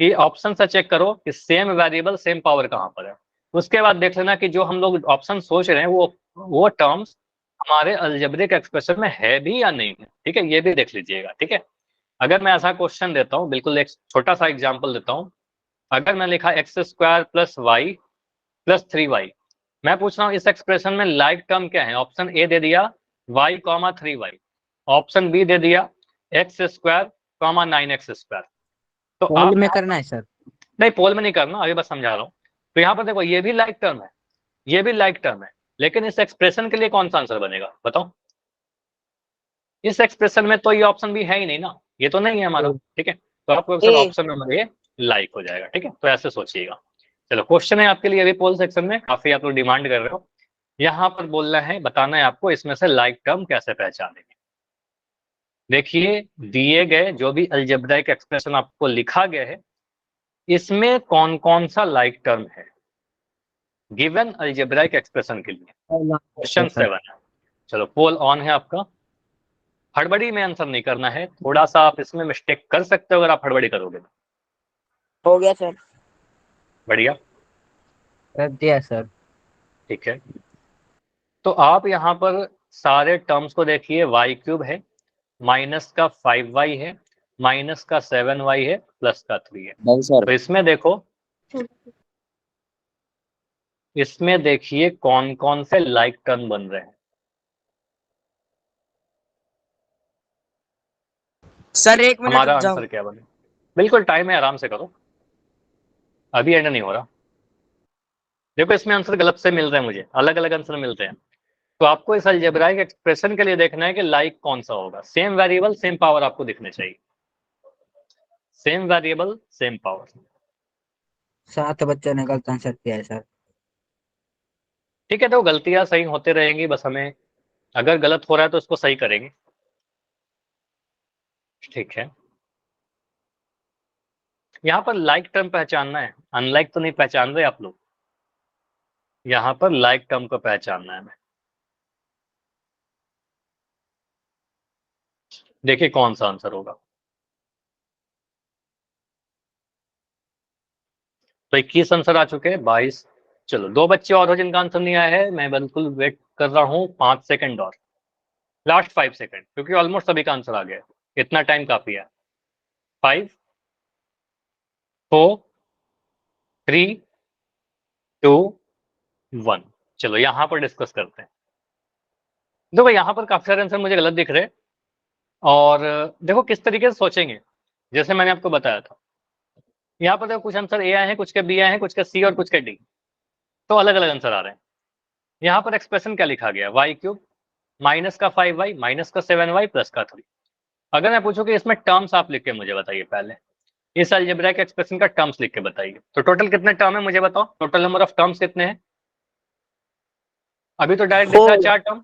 कि ऑप्शन से चेक करो कि सेम वेरिएबल सेम पावर कहाँ पर है। उसके बाद देख लेना कि जो हम लोग ऑप्शन सोच रहे हैं वो टर्म्स हमारे अलजेब्रिक एक्सप्रेशन में है भी या नहीं है। ठीक है, ये भी देख लीजिएगा। ठीक है, अगर मैं ऐसा क्वेश्चन देता हूँ, बिल्कुल एक छोटा सा एग्जाम्पल देता हूँ। अगर मैं लिखा x square plus y plus 3y, मैं पूछ रहा हूँ इस एक्सप्रेशन में लाइक टर्म क्या है? ऑप्शन ए दे दिया y comma 3y, option B दे दिया x square comma 9x square. तो पोल आप में यहाँ करना है सर? नहीं, पोल में नहीं करना, अभी बस समझा रहा हूँ। तो यहाँ पर देखो ये भी लाइक टर्म है, ये भी लाइक टर्म है, लेकिन इस एक्सप्रेशन के लिए कौन सा आंसर बनेगा बताओ? इस एक्सप्रेशन में तो ये ऑप्शन भी है ही नहीं ना, ये तो नहीं है हमारा। ठीक है, तो आपको sir A option number A like हो जाएगा। ठीक है, तो ऐसे सोचिएगा। चलो क्वेश्चन है आपके लिए अभी पोल सेक्शन में, काफी आप लोग डिमांड कर रहे हो। यहाँ पर बोलना है, बताना है आपको इसमें से लाइक टर्म कैसे पहचानेंगे। देखिए दिए गए जो भी अलजेब्राइक एक्सप्रेशन आपको लिखा गया है, इसमें कौन कौन सा लाइक टर्म है गिवन अलजेब्राइक एक्सप्रेशन के लिए? क्वेश्चन 7 है। चलो पोल ऑन है आपका, हड़बड़ी में आंसर नहीं करना है, थोड़ा सा आप इसमें मिस्टेक कर सकते हो अगर आप हड़बड़ी करोगे तो। हो गया सर। बढ़िया, कर दिया सर। ठीक है। तो आप यहाँ पर सारे टर्म्स को देखिए, वाई क्यूब है, माइनस का 5y है, माइनस का 7y है, प्लस का 3 है। Done sir. तो इसमें देखो, इसमें देखिए कौन कौन से लाइक टर्म बन रहे हैं। सर 1 मिनट हमारा रुक जाओ। आंसर क्या बने? बिल्कुल टाइम है, आराम से करो, अभी एंड नहीं हो रहा। देखो इसमें आंसर गलत से मिल रहे हैं मुझे, अलग अलग आंसर मिलते हैं। तो आपको इस अलजेब्राइक एक्सप्रेशन के लिए देखना है कि लाइक कौन सा होगा। सेम वेरिएबल सेम पावर आपको दिखने चाहिए, सेम वेरिएबल सेम पावर। 7 बच्चों ने गलत आंसर किया है सर। ठीक है, तो गलतियां सही होते रहेंगी, बस हमें अगर गलत हो रहा है तो उसको सही करेंगे। ठीक है, यहाँ पर लाइक टर्म पहचानना है, अनलाइक तो नहीं पहचान रहे आप लोग। यहाँ पर लाइक टर्म को पहचानना है हमें। देखिए कौन सा आंसर होगा। तो 21 आंसर आ चुके हैं, 22। चलो 2 बच्चे और हो जिनका आंसर नहीं आया है, मैं बिल्कुल वेट कर रहा हूँ 5 सेकंड और, लास्ट 5 सेकंड, क्योंकि ऑलमोस्ट सभी का आंसर आ गया है, इतना टाइम काफी है। 5 4 3 2 1। चलो यहाँ पर डिस्कस करते हैं। देखो यहाँ पर काफी सारे आंसर मुझे गलत दिख रहे हैं, और देखो किस तरीके से सोचेंगे, जैसे मैंने आपको बताया था। यहाँ पर देखो कुछ आंसर ए आए हैं, कुछ के बी आए हैं, कुछ के सी और कुछ के डी, तो अलग अलग आंसर आ रहे हैं। यहाँ पर एक्सप्रेशन क्या लिखा गया, वाई क्यूब माइनस का 5y माइनस का 7y प्लस का 3। अगर मैं पूछूं कि इसमें टर्म्स आप लिख के मुझे बताइए, पहले इस अलजेब्रिक एक्सप्रेशन का टर्म्स लिख के बताइए। तो टोटल कितने टर्म है मुझे बताओ, टोटल नंबर ऑफ टर्म्स कितने हैं? अभी तो डायरेक्ट दिख रहा है 4 टर्म।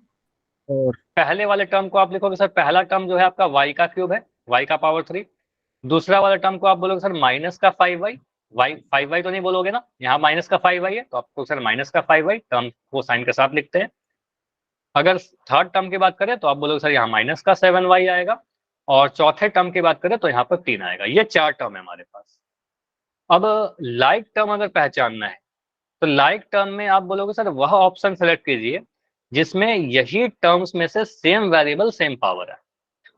और पहले वाले टर्म को आप लिखोगे सर, पहला टर्म जो है आपका y का क्यूब है, y का पावर 3। दूसरा वाला टर्म को आप बोलोगे सर माइनस का 5y, y 5y तो नहीं बोलोगे ना, यहाँ माइनस का 5y है तो आपको सर माइनस का 5y टर्म को साइन के साथ लिखते हैं। अगर थर्ड टर्म की बात करें तो आप बोलोगे सर यहाँ माइनस का 7y आएगा, और चौथे टर्म की बात करें तो यहाँ पर 3 आएगा। ये 4 टर्म है हमारे पास। अब लाइक टर्म अगर पहचानना है तो लाइक टर्म में आप बोलोगे सर वह ऑप्शन सेलेक्ट कीजिए जिसमें यही टर्म्स में से सेम वेरिएबल सेम पावर है।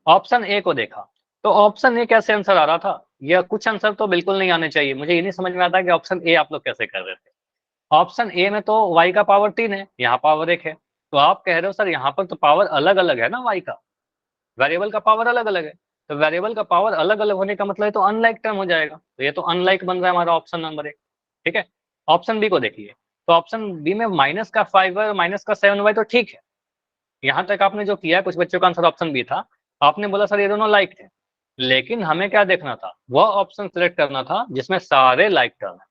ऑप्शन ए को देखा तो ऑप्शन ए कैसे आंसर आ रहा था, या कुछ आंसर तो बिल्कुल नहीं आने चाहिए। मुझे ये नहीं समझ में आता कि ऑप्शन ए आप लोग कैसे कर रहे थे। ऑप्शन ए में तो y का पावर 3 है, यहाँ पावर 1 है, तो आप कह रहे हो सर यहाँ पर तो पावर अलग अलग है ना, y का वेरिएबल का पावर अलग अलग है, तो वेरिएबल का पावर अलग अलग होने का मतलब है तो अनलाइक टर्म हो जाएगा, तो ये तो अनलाइक बन रहा है हमारा ऑप्शन नंबर 1। ठीक है, ऑप्शन बी को देखिए, तो ऑप्शन बी में माइनस का 5 और माइनस का 7y तो ठीक है। यहाँ तक आपने जो किया है, कुछ बच्चों का आंसर ऑप्शन बी था, आपने बोला सर ये दोनों लाइक थे, लेकिन हमें क्या देखना था, वह ऑप्शन सिलेक्ट करना था जिसमें सारे लाइक टर्म है।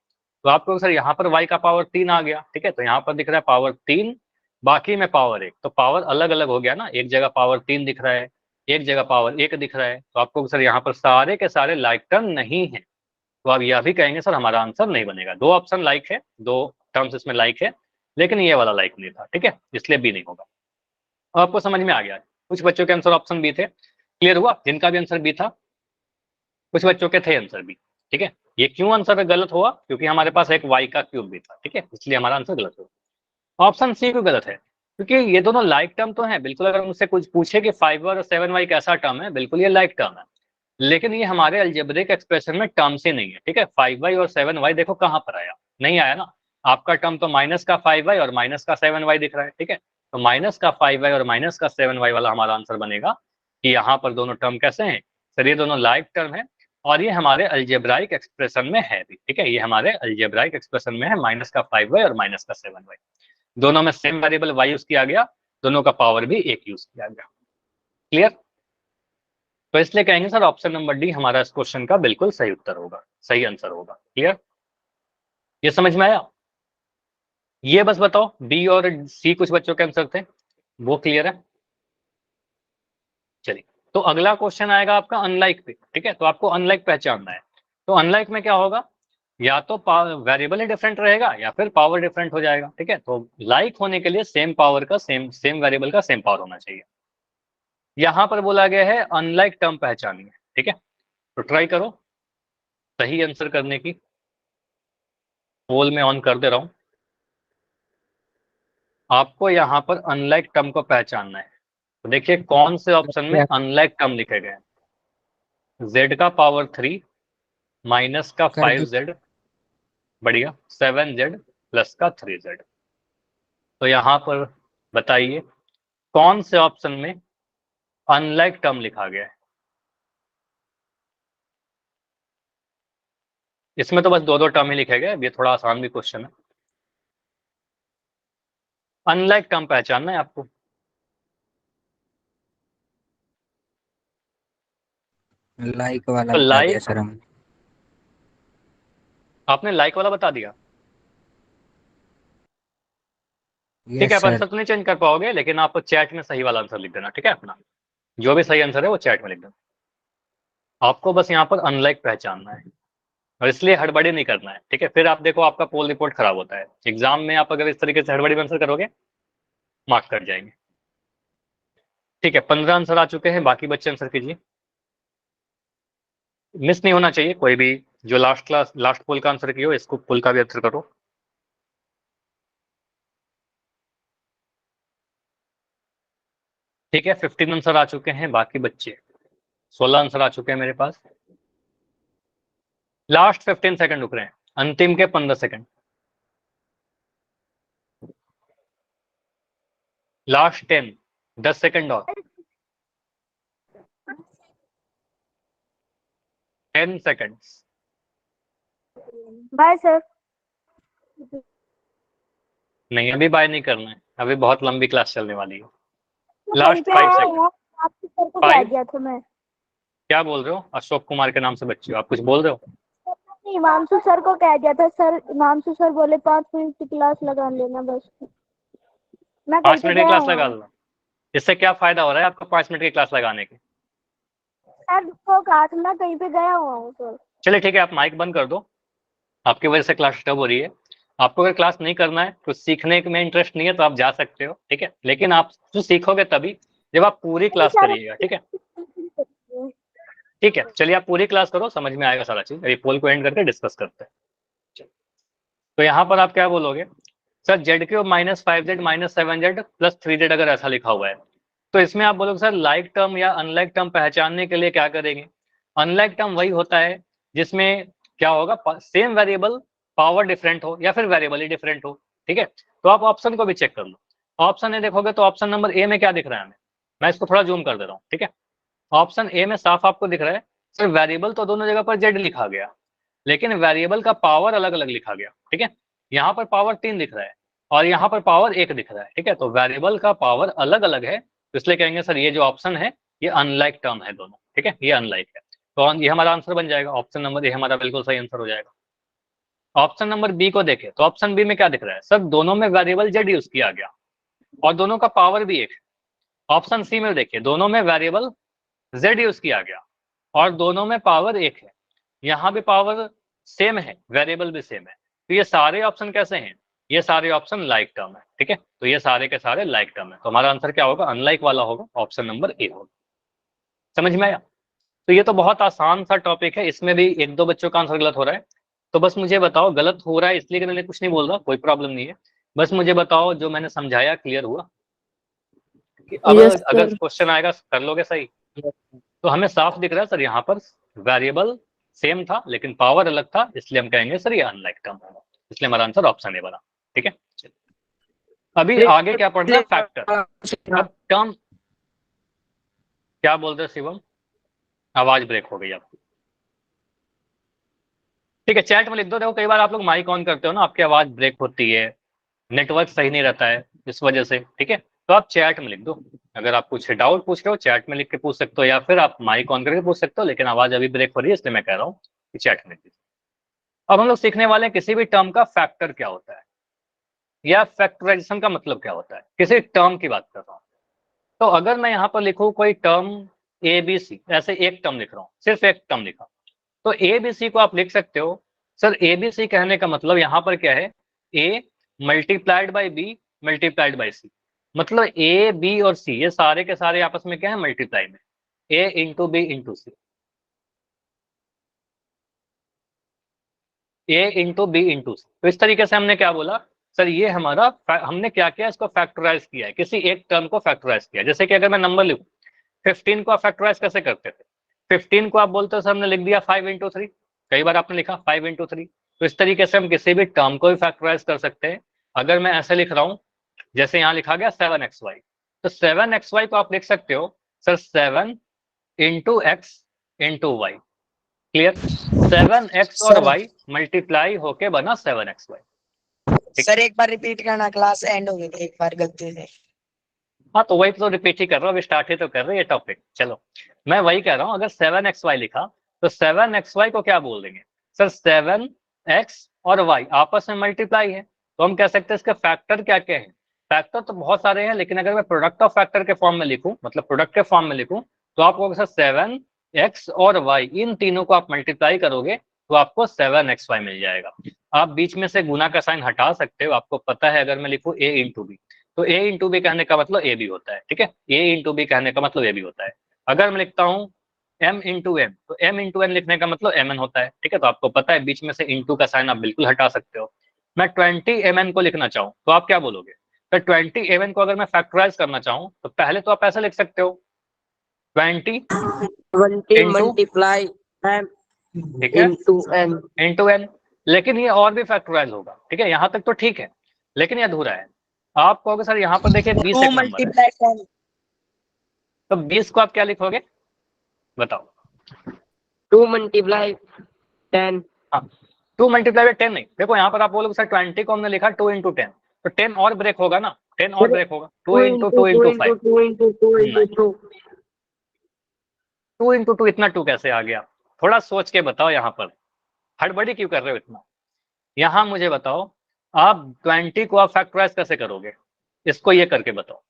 तो आपको सर यहाँ पर y का पावर 3 आ गया, ठीक है, तो यहाँ पर दिख रहा है पावर 3, बाकी में पावर 1, तो पावर अलग अलग हो गया ना, एक जगह पावर 3 दिख रहा है, एक जगह पावर 1 दिख रहा है, तो आपको सर यहाँ पर सारे के सारे लाइक टर्म नहीं है, तो आप यह भी कहेंगे सर हमारा आंसर नहीं बनेगा। दो ऑप्शन लाइक है, दो टर्म्स इसमें लाइक है, लेकिन ये वाला लाइक नहीं था, ठीक है, इसलिए बी नहीं होगा। आपको समझ में आ गया, कुछ बच्चों के आंसर ऑप्शन बी थे, क्लियर हुआ, जिनका भी आंसर बी था, कुछ बच्चों के थे आंसर बी। ठीक है, ये क्यों आंसर गलत हुआ, क्योंकि हमारे पास एक y का क्यूब भी था, ठीक है, इसलिए हमारा आंसर गलत हुआ। ऑप्शन सी क्यों गलत है, क्योंकि ये दोनों लाइक टर्म तो है बिल्कुल। अगर मुझसे कुछ पूछे कि 5 और 7y कैसा टर्म है, बिल्कुल ये लाइक टर्म है, लेकिन ये हमारे अलजेब्रिक एक्सप्रेशन में टर्म्स ही नहीं है। ठीक है, 5y और 7y देखो कहाँ पर आया, नहीं आया ना, आपका टर्म तो माइनस का 5y और माइनस का 7y दिख रहा है। ठीक है, तो माइनस का 5y और माइनस का 7y वाला हमारा आंसर बनेगा कि यहाँ पर दोनों टर्म कैसे हैं सर, ये दोनों लाइक टर्म है, और ये हमारे अलजेब्राइक एक्सप्रेशन में है भी। ठीक है, ये हमारे अलजेब्राइक एक्सप्रेशन में है, माइनस का 5y और माइनस का 7y, दोनों में सेम वेरिएबल y यूज किया गया, दोनों का पावर भी एक यूज किया गया। क्लियर, तो इसलिए कहेंगे सर ऑप्शन नंबर डी हमारा इस क्वेश्चन का बिल्कुल सही उत्तर होगा, सही आंसर होगा। क्लियर, ये समझ में आया? ये बस बताओ बी और सी कुछ बच्चों के आंसर थे, वो क्लियर है? चलिए, तो अगला क्वेश्चन आएगा आपका अनलाइक पे। ठीक है, तो आपको अनलाइक पहचानना है, तो अनलाइक में क्या होगा, या तो वेरिएबल ही डिफरेंट रहेगा या फिर पावर डिफरेंट हो जाएगा। ठीक है, तो लाइक होने के लिए सेम पावर का सेम वेरिएबल का सेम पावर होना चाहिए। यहां पर बोला गया है अनलाइक टर्म पहचानिए। ठीक है, तो ट्राई करो सही आंसर करने की, पोल में ऑन कर दे रहा हूं। आपको यहाँ पर अनलाइक टर्म को पहचानना है, तो देखिए कौन से ऑप्शन में अनलाइक टर्म लिखे गए हैं। z का पावर 3 माइनस का कर दी 5z, बढ़िया, 7z प्लस का 3z। तो यहाँ पर बताइए कौन से ऑप्शन में अनलाइक टर्म लिखा गया है। इसमें तो बस दो दो टर्म ही लिखे गए, ये थोड़ा आसान भी क्वेश्चन है। अनलाइक टर्म पहचानना है आपको। लाइक वाला तो बता दिया लाइक, सर हमने। आपने लाइक वाला बता दिया, ठीक है, यस आप सर। आंसर तो नहीं चेंज कर पाओगे, लेकिन आप चैट में सही वाला आंसर लिख देना। ठीक है, अपना जो भी सही आंसर है वो चैट में लिख देना। आपको बस यहाँ पर अनलाइक पहचानना है, और इसलिए हड़बड़ी नहीं करना है। ठीक है, फिर आप देखो आपका पोल रिपोर्ट खराब होता है एग्जाम में, आप अगर इस तरीके से हड़बड़ी में आंसर करोगे मार्क्स कट जाएंगे। ठीक है, 15 आंसर आ चुके हैं, बाकी बच्चे आंसर कीजिए, मिस नहीं होना चाहिए कोई भी। जो लास्ट पोल का आंसर किया हो, इसको पोल का भी आंसर करो। ठीक है, 15 आंसर आ चुके हैं, बाकी बच्चे 16 आंसर आ चुके हैं मेरे पास। लास्ट 15 सेकंड रुक रहे हैं, अंतिम के 15 सेकंड, लास्ट 10, 10 सेकंड और, 10 सेकंड्स। Bye sir. नहीं, अभी बाय नहीं करना है, अभी बहुत लंबी क्लास चलने वाली है। कहीं लास्ट पे 5 आया सेकंड। हुआ, आपके सर को कह 5। दिया था मैं। क्या बोल रहे हो? अशोक कुमार के नाम से बच्चे हो, आप कुछ बोल रहे हो? हिमांशु सर को कह दिया था सर, हिमांशु सर बोले 5 मिनट की क्लास लगा लेना बस। मैं कहीं 5 पे मिनट की गया क्लास हुआ लगा हूँ। लो। इससे क्या फायदा हो रहा है आपको 5 मिनट की क्लास लगाने के? सर को कहा था ना, कहीं पे गया हुआ हूँ सर। चलिए ठीक है, आप माइक बंद कर दो, आपकी वजह से क्लास डिस्टर्ब हो रही है। आपको अगर क्लास नहीं करना है, कुछ सीखने में इंटरेस्ट नहीं है, तो आप जा सकते हो, ठीक है। लेकिन आप जो सीखोगे तभी जब आप पूरी क्लास करिएगा, ठीक है। ठीक है, चलिए आप पूरी क्लास करो, समझ में आएगा सारा चीज। अभी पोल को एंड करके डिस्कस करते हैं। तो यहाँ पर आप क्या बोलोगे? Sir Z cube -5z -7z plus 3z अगर ऐसा लिखा हुआ है, तो इसमें आप बोलोगे सर लाइक टर्म या अनलाइक टर्म पहचानने के लिए क्या करेंगे? अनलाइक टर्म वही होता है जिसमें क्या होगा, सेम वेरिएबल पावर डिफरेंट हो या फिर वेरिएबल ही डिफरेंट हो, ठीक है। तो आप ऑप्शन को भी चेक कर लो। ऑप्शन ए देखोगे तो ऑप्शन नंबर ए में क्या दिख रहा है हमें? मैं इसको थोड़ा जूम कर दे रहा हूँ, ठीक है। ऑप्शन ए में साफ आपको दिख रहा है सर वेरिएबल तो दोनों जगह पर जेड लिखा गया, लेकिन वेरिएबल का पावर अलग अलग लिखा गया, ठीक है। यहाँ पर पावर 3 दिख रहा है और यहाँ पर पावर 1 दिख रहा है, ठीक है। तो वेरिएबल का पावर अलग अलग है, तो इसलिए कहेंगे सर ये जो ऑप्शन है ये अनलाइक टर्म है दोनों, ठीक है, ये अनलाइक है। तो ये हमारा आंसर बन जाएगा, ऑप्शन नंबर ए हमारा बिल्कुल सही आंसर हो जाएगा। ऑप्शन नंबर बी को देखें तो ऑप्शन बी में क्या दिख रहा है? सर दोनों में वेरिएबल जेड यूज किया गया और दोनों का पावर भी 1 है। ऑप्शन सी में देखिए, दोनों में वेरिएबल जेड यूज किया गया और दोनों में पावर 1 है। यहाँ भी पावर सेम है, वेरिएबल भी सेम है। तो ये सारे ऑप्शन कैसे हैं? ये सारे ऑप्शन लाइक टर्म है, ठीक है। तो ये सारे के सारे लाइक टर्म है, तो हमारा आंसर क्या होगा? अनलाइक वाला होगा, ऑप्शन नंबर ए होगा। समझ में आया? तो ये तो बहुत आसान सा टॉपिक है, इसमें भी 1-2 बच्चों का आंसर गलत हो रहा है। तो बस मुझे बताओ, गलत हो रहा है इसलिए कि मैंने कुछ नहीं बोल रहा, कोई प्रॉब्लम नहीं है। बस मुझे बताओ जो मैंने समझाया क्लियर हुआ? कि अब यस अगर सर। क्वेश्चन आएगा कर लोगे सही? तो हमें साफ दिख रहा है सर यहाँ पर वेरिएबल सेम था लेकिन पावर अलग था, इसलिए हम कहेंगे सर ये अनलाइक टर्म होगा, इसलिए हमारा आंसर ऑप्शन ए बना, ठीक है। अभी आगे क्या पढ़ना है? फैक्टर। अब टर्म, क्या बोल रहे शिवम? आवाज ब्रेक हो गई आपकी। ठीक है, चैट में लिख दो। देखो कई बार आप लोग माइक ऑन करते हो ना, आपकी आवाज ब्रेक होती है, नेटवर्क सही नहीं रहता है इस वजह से, ठीक है। तो आप चैट में लिख दो, अगर आप कुछ डाउट पूछ रहे हो चैट में लिख के पूछ सकते हो, या फिर आप माइक ऑन करके पूछ सकते हो, लेकिन आवाज अभी ब्रेक हो रही है इसलिए मैं कह रहा हूँ कि चैट में लिख दीजिए। अब हम लोग सीखने वाले हैं किसी भी टर्म का फैक्टर क्या होता है या फैक्टराइजेशन का मतलब क्या होता है। किसी टर्म की बात कर रहा हूँ, तो अगर मैं यहाँ पर लिखूँ कोई टर्म ए बी सी, ऐसे एक टर्म लिख रहा हूँ, सिर्फ एक टर्म लिखा, तो ए बी सी को आप लिख सकते हो सर ए बी सी कहने का मतलब यहाँ पर क्या है? A multiplied by b multiplied by c. मतलब ए बी और सी ये सारे के सारे आपस में क्या है? मल्टीप्लाई में, ए इंटू बी इंटू सी, ए इंटू बी इंटू सी। तो इस तरीके से हमने क्या बोला सर, ये हमारा हमने क्या किया? इसको फैक्टराइज किया है, किसी एक टर्म को फैक्टराइज किया। जैसे कि अगर मैं नंबर लिखूं 15 को आप फैक्टराइज कैसे करते थे? 15 को आप बोलते हो सर हमने लिख दिया 5 × 3, कई बार आपने लिखा 5 × 3। तो इस तरीके से हम किसी भी टर्म को भी फैक्टराइज कर सकते हैं। अगर मैं ऐसे लिख रहा हूं, जैसे यहाँ लिखा गया 7xy, तो 7xy को आप लिख सकते हो sir 7 × x × y। Clear? 7x और सर y मल्टीप्लाई होके बना 7xy। सर एक बार रिपीट करना, क्लास एंड हो गई थी एक बार गलती से। हाँ तो वही तो रिपीट ही कर रहा हूँ, अभी स्टार्ट ही तो कर रहे हैं ये टॉपिक। चलो मैं वही कह रहा हूँ, अगर 7xy लिखा तो 7xy को क्या बोल देंगे सर? 7x और y आपस में मल्टीप्लाई है, तो हम कह सकते हैं इसके फैक्टर क्या क्या है? फैक्टर तो बहुत सारे हैं, लेकिन अगर मैं प्रोडक्ट ऑफ फैक्टर के फॉर्म में लिखूं, मतलब प्रोडक्ट के फॉर्म में लिखूं, तो आपको सर 7x और y इन तीनों को आप मल्टीप्लाई करोगे तो आपको 7xy मिल जाएगा। आप बीच में से गुना का साइन हटा सकते हो, आपको पता है अगर मैं लिखूं a इंटू बी, तो a इंटू बी कहने का मतलब ए बी होता है, ठीक है। a इंटू बी कहने का मतलब ए बी होता है। अगर मैं लिखता हूँ m इंटू एन, तो m इंटू एन लिखने का मतलब mn होता है, ठीक है। तो आपको पता है बीच में से इंटू का साइन आप बिल्कुल हटा सकते हो। मैं 20mn को लिखना चाहूँ तो आप क्या बोलोगे? तो 20mn को अगर मैं फैक्टराइज करना चाहूँ तो पहले तो आप ऐसा लिख सकते हो 20 20 इंटू, मल्टीप्लाई एम ठीक है, इंटू एन। Into N. लेकिन ये और भी फैक्टराइज होगा, ठीक है, यहाँ तक तो ठीक है, लेकिन ये अधूरा है। आप कहोगे सर यहाँ पर देखिए 20 2 एक नंबर है, मल्टीप्लाई 10। तो 20 को आप क्या लिखोगे बताओ? 2 मल्टीप्लाई 10। हाँ 2 मल्टीप्लाई बाय 10 नहीं, देखो यहाँ पर आप बोलोगे सर 20 को हमने लिखा 2 इंटू 10, तो 10 और ब्रेक होगा ना, 10 और ब्रेक होगा, 2 into 2 into 5। 2 into 2 into 2। 2 into 2 इतना 2 कैसे आ गया? थोड़ा सोच के बताओ, यहाँ पर हड़बड़ी क्यों कर रहे हो इतना? यहाँ मुझे बताओ आप 20 को आप फैक्टराइज कैसे करोगे, इसको ये करके बताओ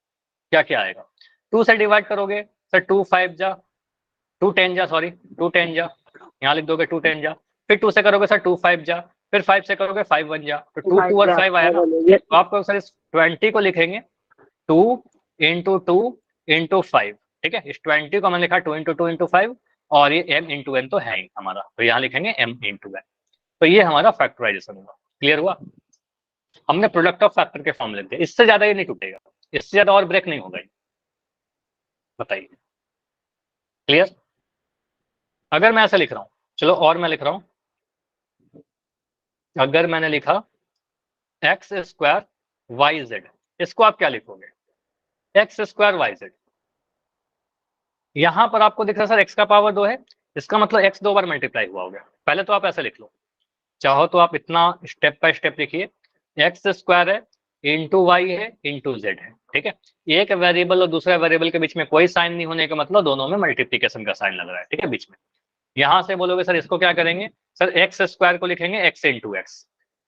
क्या क्या आएगा। 2 से डिवाइड करोगे सर 2 5 जा, 2 10 जा, सॉरी 2 10 जा, यहाँ लिख दोगे 2 10 जा, फिर 2 से करोगे सर 2 5 जा, फिर 5 से करोगे 5 1 जा, तो 2 2 और 5 आया ना, तो आपको सर इस 20 को लिखेंगे 2 इंटू 2 इंटू 5, ठीक है। इस 20 को मैंने लिखा 2 इंटू 2 इंटू 5, और ये m इंटू n तो है ही हमारा, तो यहाँ लिखेंगे m इंटू n। तो ये हमारा फैक्टराइजेशन हुआ। क्लियर हुआ? हमने प्रोडक्ट ऑफ फैक्टर के फॉर्म लिख दिया, इससे ज्यादा ये नहीं टूटेगा, इससे ज्यादा और ब्रेक नहीं होगा। बताइए क्लियर? अगर मैं ऐसा लिख रहा हूं, चलो और मैं लिख रहा हूं, अगर मैंने लिखा एक्स स्क्वायर वाई जेड, इसको आप क्या लिखोगे? X square y z. यहां पर आपको दिख रहा है सर एक्स का पावर 2 है, इसका मतलब एक्स 2 बार मल्टीप्लाई हुआ हो गया। पहले तो आप ऐसा लिख लो, चाहो तो आप इतना स्टेप बाय स्टेप लिखिए, एक्स स्क्वायर है इंटू वाई है इंटू जेड है, ठीक है। एक वेरिएबल और दूसरे वेरिएबल के बीच में कोई साइन नहीं होने का मतलब दोनों में मल्टीप्लीकेशन का साइन लग रहा है, ठीक है, बीच में। यहां से बोलोगे सर इसको क्या करेंगे, सर एक्स स्क्वायर को लिखेंगे एक्स इंटू एक्स,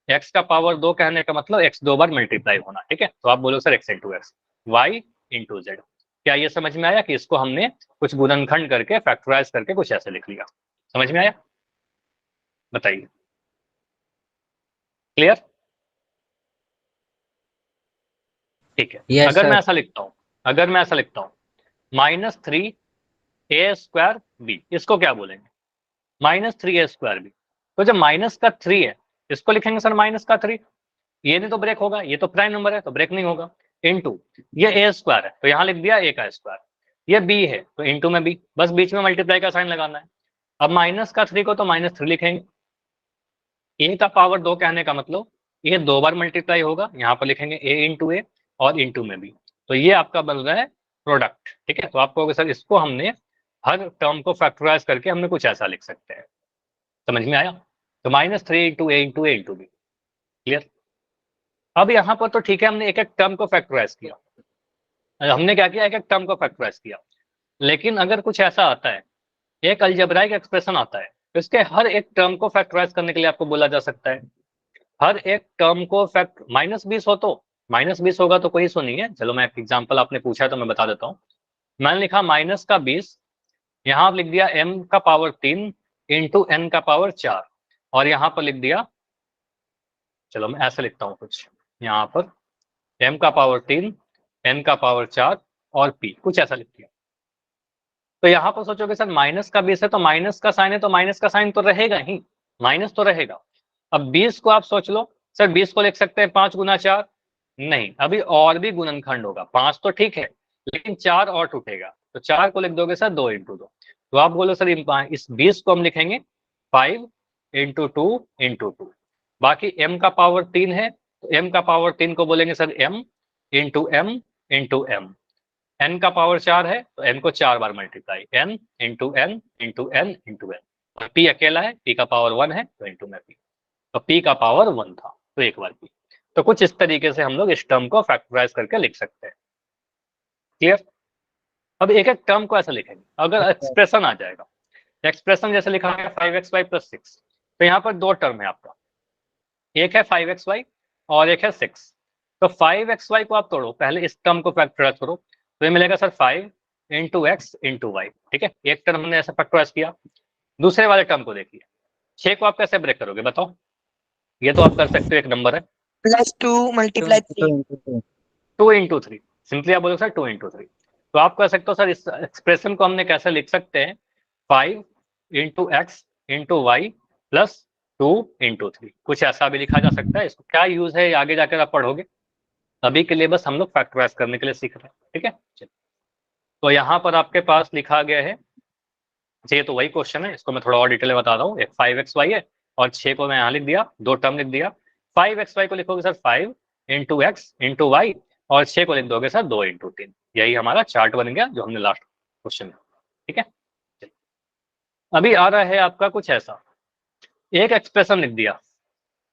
एक्स का पावर 2 कहने का मतलब एक्स 2 बार मल्टीप्लाई होना, ठीक है। तो आप बोलोगे sir x into x, y into z. क्या ये समझ में आया कि इसको हमने कुछ गुणनखंड करके फैक्टराइज करके कुछ ऐसे लिख लिया? समझ में आया? बताइए क्लियर? ठीक है। Yes, अगर sir. मैं ऐसा लिखता हूं, अगर मैं ऐसा लिखता हूं -3 a स्क्वायर b, इसको क्या बोलेंगे? -3 a स्क्वायर b। तो जब माइनस का 3 है, इसको लिखेंगे सर माइनस का 3, ये नहीं तो ब्रेक होगा, ये तो प्राइम नंबर है तो ब्रेक नहीं होगा। इनटू ये a स्क्वायर है तो यहाँ लिख दिया a का स्क्वायर, ये b है तो इनटू में b, बस बीच में मल्टीप्लाई का साइन लगाना है। अब माइनस का 3 को तो -3 लिखेंगे, a का पावर 2 कहने का मतलब ये 2 बार मल्टीप्लाई होगा, यहाँ पर लिखेंगे a इंटू ए और इंटू में b, तो ये आपका बन रहा है प्रोडक्ट, ठीक है। तो आप कहोगे सर इसको हमने हर टर्म को फैक्टराइज करके हमने कुछ ऐसा लिख सकते हैं। समझ में आया? तो -3 इंटू ए इंटू ए इंटू बी। क्लियर? अब यहाँ पर तो ठीक है, हमने एक एक टर्म को फैक्टराइज किया, हमने क्या किया, एक एक टर्म को फैक्टराइज किया। लेकिन अगर कुछ ऐसा आता है, एक अलजेब्राइक एक्सप्रेशन आता है, तो इसके हर एक टर्म को फैक्टराइज करने के लिए आपको बोला जा सकता है। हर एक टर्म को फैक्ट -20 हो तो -20 होगा तो कोई इशू नहीं है। चलो मैं एक एग्जांपल आपने पूछा तो मैं बता देता हूँ। मैंने लिखा -20, यहाँ आप लिख दिया m का पावर 3 इंटू n का पावर 4, और यहाँ पर लिख दिया, चलो मैं ऐसे लिखता हूँ कुछ, यहाँ पर m का पावर 3 n का पावर 4 और p, कुछ ऐसा लिख दिया। तो यहाँ पर सोचोगे सर माइनस का 20 है तो माइनस का साइन है तो माइनस का साइन तो रहेगा ही, माइनस तो रहेगा। अब 20 को आप सोच लो, सर 20 को लिख सकते हैं 5 गुना 4, नहीं, अभी और भी गुणनखंड होगा। 5 तो ठीक है लेकिन 4 और टूटेगा, तो 4 को लिख दोगे सर 2 इंटू 2। तो आप बोलो सर इस 20 को हम लिखेंगे 5 इंटू 2 इंटू 2। बाकी m का पावर 3 है तो m का पावर 3 को बोलेंगे sir m into m into m। n का पावर 4 है तो n को 4 बार multiply, n into n into n into n। और p अकेला है, p का पावर 1 है तो इंटू में p, तो p का पावर 1 था तो एक बार p। तो कुछ इस तरीके से हम लोग इस टर्म को फैक्टराइज करके लिख सकते हैं। क्लियर? अब एक एक टर्म को ऐसा लिखेंगे, अगर एक्सप्रेशन आ जाएगा, एक्सप्रेशन जैसे लिखा है 5xy + 6, तो यहाँ पर 2 टर्म है आपका, एक है 5xy और एक है 6। तो 5xy को आप तोड़ो, पहले इस टर्म को फैक्टराइज करो, तो ये मिलेगा sir 5 into x into y, ठीक है। एक टर्म हमने ऐसा फैक्टराइज किया। दूसरे वाले टर्म को देखिए, 6 को आप कैसे ब्रेक करोगे बताओ? ये तो आप कर सकते हो, एक नंबर है +2 मल्टीप्लाई 3 2 इंटू 3, सिंपली आप बोलोगे सर 2 इंटू 3। तो आप कह सकते हो सर इस एक्सप्रेशन को हमने कैसे लिख सकते हैं, 5 into x into y plus 2 into 3, कुछ ऐसा भी लिखा जा सकता है। इसको क्या यूज है आगे जाकर आप पढ़ोगे, अभी के लिए बस हम लोग फैक्टराइज करने के लिए सीख रहे हैं, ठीक है। तो यहाँ पर आपके पास लिखा गया है, ये तो वही क्वेश्चन है, इसको मैं थोड़ा और डिटेल में बता रहा हूँ। एक 5xy है और 6 को मैं यहाँ लिख दिया, 2 टर्म लिख दिया। 5xy को लिखोगे sir 5 into x into y, और 6 को लिख दोगे सर 2 इंटू 3। यही हमारा चार्ट बन गया जो हमने लास्ट क्वेश्चन, ठीक है। अभी आ रहा है आपका कुछ ऐसा, एक एक्सप्रेशन लिख दिया।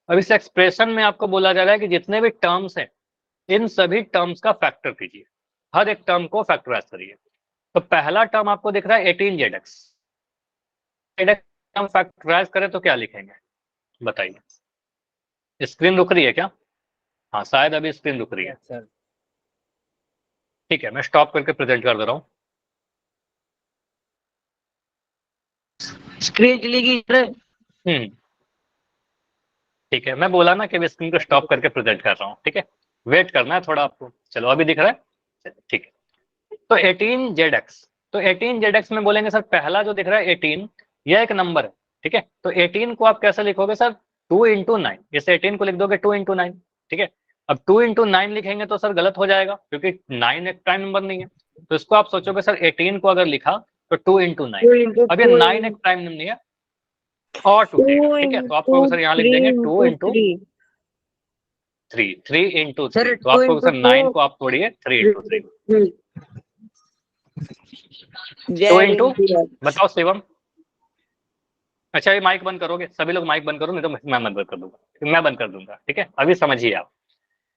अब इस एक्सप्रेशन में आपको बोला जा रहा है कि जितने भी टर्म्स हैं इन सभी टर्म्स का फैक्टर कीजिए, हर एक टर्म को फैक्टराइज करिए। तो पहला टर्म आपको दिख रहा है 18zx, टर्म फैक्टराइज करें तो क्या लिखेंगे बताइए। स्क्रीन रुक रही है क्या? हाँ शायद अभी स्क्रीन रुक रही है। सर ठीक है, मैं स्टॉप करके प्रेजेंट कर दे रहा हूँ। स्क्रीन चली गई। ठीक है, मैं बोला ना कि मैं स्क्रीन को स्टॉप करके प्रेजेंट कर रहा हूँ, ठीक है, वेट करना है थोड़ा आपको। चलो अभी दिख रहा है, ठीक है। तो 18zx, तो 18zx में बोलेंगे सर पहला जो दिख रहा है 18, यह एक नंबर है, ठीक है। तो 18 को आप कैसे लिखोगे सर? 2 इंटू 9, इस 18 को लिख दोगे 2 इंटू 9, ठीक है। अब 2 इंटू 9 लिखेंगे तो सर गलत हो जाएगा, क्योंकि 9 एक प्राइम नंबर नहीं है। तो इसको आप सोचोगे सर 18 को अगर लिखा तो 2 इंटू 9, अब ये 9 एक प्राइम नंबर नहीं है और टूटेगा, ठीक है। तो आपको सर यहाँ लिख देंगे 2 इंटू 3, 3 इंटू 3। तो आपको सर 9 को आप तोड़िए 3 इंटू 3, 2 इंटू, बताओ शिवम। अच्छा ये माइक बंद करोगे? सभी लोग माइक बंद करो, नहीं तो मैं बंद कर दूंगा, मैं बंद कर दूंगा, ठीक है। अभी समझिए आप,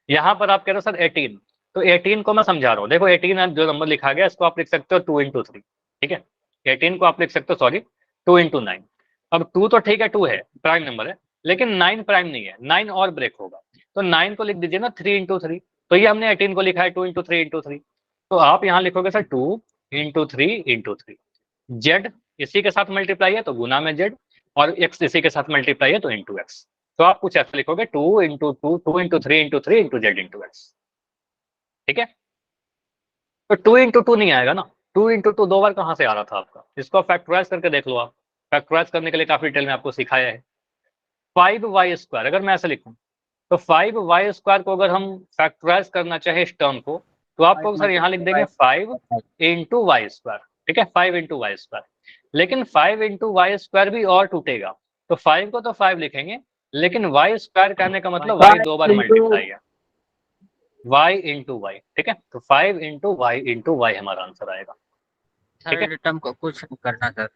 यहाँ पर आप कह रहे हो सर 18, तो 18 को मैं समझा रहा हूँ। देखो 18 जो नंबर लिखा गया इसको आप लिख सकते हो 2 इंटू 3, ठीक है। 18 को आप लिख सकते हो, सॉरी, 2 इंटू 9। अब 2 तो ठीक है, 2 है प्राइम नंबर है, लेकिन 9 प्राइम नहीं है, 9 और ब्रेक होगा। तो 9 को लिख दीजिए ना 3 इंटू 3। तो ये हमने 18 को लिखा है 2 इंटू 3 इंटू 3। तो आप यहाँ लिखोगे सर 2 इंटू 3 इंटू 3। जेड इसी के साथ मल्टीप्लाई है तो गुना में जेड, और एक्स इसी के साथ मल्टीप्लाई है तो इंटू एक्स। तो आप कुछ ऐसा लिखोगे 2 into 2, 2 into 3 into 3 into Z into x, ठीक है। तो 2 इंटू 2 नहीं आएगा ना, 2 इंटू 2 दो बार कहाँ से आ रहा था आपका? इसको फैक्टराइज करके देख लो आप। फैक्टराइज करने के लिए काफी डिटेल में आपको सिखाया है। 5y², अगर मैं ऐसे लिखूं तो 5y² को अगर हम फैक्टराइज करना चाहे इस टर्म को, तो आपको सर यहाँ लिख देंगे 5 इंटू y², ठीक है, 5 इंटू y²। लेकिन 5 इंटू y² भी और टूटेगा, तो 5 को तो 5 लिखेंगे, लेकिन y² कहने का मतलब y दो बार मल्टीप्लाई है, y इंटू वाई, ठीक है। तो 5 इंटू वाई हमारा आंसर आएगा, ठीक है। टर्म को कुछ करना सर।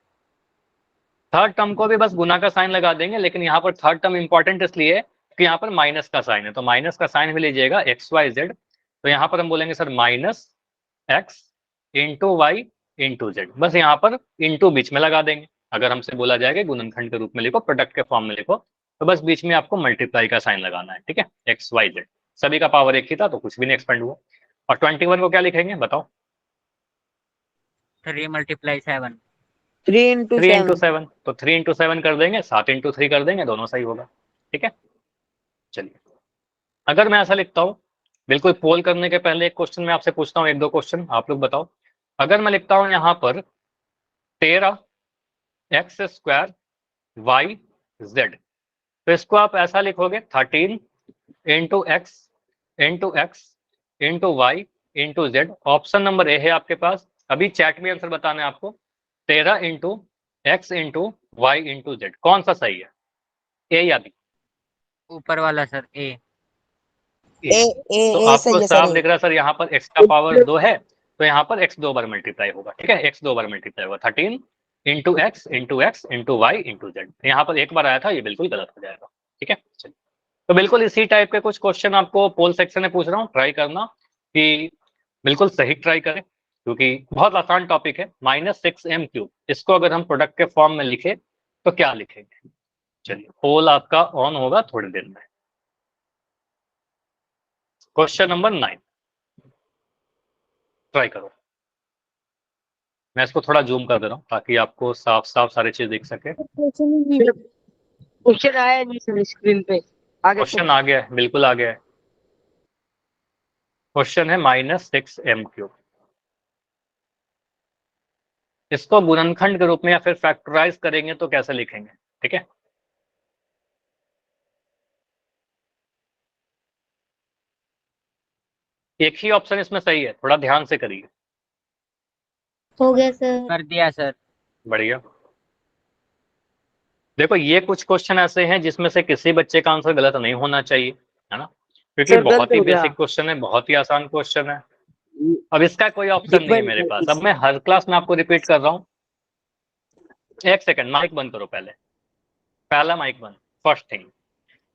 थर्ड टर्म को भी बस गुना का साइन लगा देंगे, लेकिन यहाँ पर थर्ड टर्म इंपॉर्टेंट इसलिए है कि यहाँ पर माइनस का साइन है, तो माइनस का साइन भी लीजिएगा XYZ। तो यहाँ पर हम बोलेंगे sir minus x into y into z, बस यहाँ पर इंटू बीच में लगा देंगे। अगर हमसे बोला जाएगा गुणनखंड के रूप में लिखो, प्रोडक्ट के फॉर्म में लिखो, तो बस बीच में आपको मल्टीप्लाई का साइन लगाना है, ठीक है। XYZ सभी का पावर एक ही था तो कुछ भी नहीं एक्सपेंड हुआ। और 21 को क्या लिखेंगे बताओ? 3 मल्टीप्लाई 7, 3 इंटू 3 इंटू 7। 7, तो 3 इंटू 7 कर देंगे, 7 इंटू 3 कर देंगे, दोनों सही होगा, ठीक है। चलिए अगर मैं ऐसा लिखता हूँ, बिल्कुल पोल करने के पहले एक क्वेश्चन मैं आपसे पूछता हूँ, एक दो क्वेश्चन आप लोग बताओ। अगर मैं लिखता हूँ यहाँ पर 13x² YZ, तो इसको आप ऐसा लिखोगे 13 into x into x into y into z. Option number A है आपके पास, अभी चैट में आंसर बताना है आपको। 13 into x into y into z, कौन सा सही है, ए या बी? ऊपर वाला सर ए। ए तो ए आपको सही है साफ सर। दिख रहा है सर, यहाँ पर x का पावर 2 है, तो यहाँ पर x दो बार मल्टीप्लाई होगा, ठीक है, x दो बार मल्टीप्लाई होगा। 13 into x into x into y into z, यहाँ पर एक बार आया था, ये बिल्कुल गलत हो जाएगा, ठीक है। चलिए तो बिल्कुल इसी टाइप के कुछ क्वेश्चन आपको पोल सेक्शन में पूछ रहा हूँ, ट्राई करना कि बिल्कुल सही ट्राई करें, क्योंकि बहुत आसान टॉपिक है। -6m³, इसको अगर हम प्रोडक्ट के फॉर्म में लिखे तो क्या लिखेंगे? चलिए पोल आपका ऑन होगा थोड़ी देर में। क्वेश्चन नंबर 9, ट्राई करो। मैं इसको थोड़ा जूम कर दे रहा हूँ ताकि आपको साफ साफ सारी चीज दिख सके। क्वेश्चन आया नहीं सर स्क्रीन पे, आगे क्वेश्चन आ गया है, बिल्कुल आ गया है। क्वेश्चन है -6m³, इसको गुणनखंड के रूप में या फिर फैक्टराइज करेंगे तो कैसे लिखेंगे, ठीक है। एक ही ऑप्शन इसमें सही है, थोड़ा ध्यान से करिए। हो गया सर। कर दिया सर। बढ़िया। देखो ये कुछ क्वेश्चन ऐसे हैं जिसमें से किसी बच्चे का आंसर गलत नहीं होना चाहिए, है ना, क्योंकि सर बहुत गलत ही हो गया। बेसिक क्वेश्चन है, बहुत ही आसान क्वेश्चन है। अब इसका कोई ऑप्शन नहीं है मेरे पास। अब मैं हर क्लास में आपको रिपीट कर रहा हूँ। एक सेकंड, माइक बंद करो पहले, पहला माइक बंद। फर्स्ट थिंग,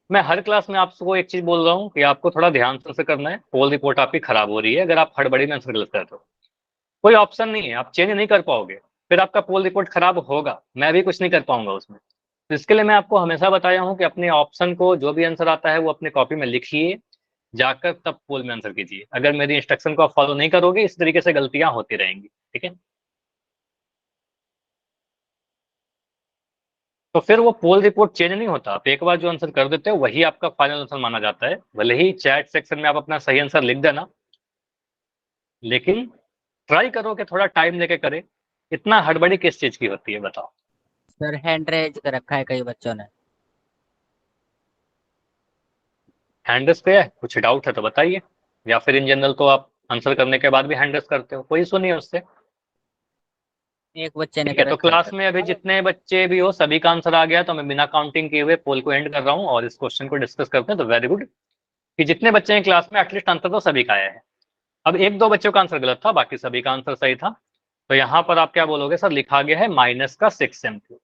मैं हर क्लास में आपको एक चीज बोल रहा हूँ कि आपको थोड़ा ध्यान से करना है। पोल रिपोर्ट आपकी खराब हो रही है अगर आप हड़बड़ी में आंसर गलत करते हो। कोई ऑप्शन नहीं है, आप चेंज नहीं कर पाओगे, फिर आपका पोल रिपोर्ट खराब होगा, मैं भी कुछ नहीं कर पाऊंगा उसमें। तो इसके लिए मैं आपको हमेशा बताया हूँ कि अपने ऑप्शन को जो भी आंसर आता है वो अपने कॉपी में लिखिए, जाकर तब पोल में आंसर कीजिए। अगर मेरी इंस्ट्रक्शन को आप फॉलो नहीं करोगे, इस तरीके से गलतियां होती रहेंगी, ठीक है। तो फिर वो पोल रिपोर्ट चेंज नहीं होता, आप एक बार जो आंसर कर देते हो वही आपका फाइनल आंसर माना जाता है। भले ही चैट सेक्शन में आप अपना सही आंसर लिख देना, लेकिन ट्राई करो कि थोड़ा टाइम लेके करें। इतना हड़बड़ी किस चीज की होती है बताओ। सर हैंड रेज कर रखा है कई बच्चों ने। हैंडल्स पे है, कुछ डाउट है तो बताइए, या फिर इन जनरल तो आप आंसर करने के बाद भी हैंडल्स करते हो, कोई इशू नहीं है उससे। एक बच्चे ने ठीक है, कर तो रखा है क्लास सर। में अभी जितने बच्चे भी हो सभी का आंसर आ गया, तो मैं बिना काउंटिंग किए हुए पोल को एंड कर रहा हूँ और इस क्वेश्चन को डिस्कस करते हैं। तो वेरी गुड कि जितने बच्चे हैं क्लास में एटलीस्ट आंसर तो सभी का आया है। अब एक दो बच्चों का आंसर गलत था, बाकी सभी का आंसर सही था। तो यहाँ पर आप क्या बोलोगे, सर लिखा गया है माइनस का 6m³।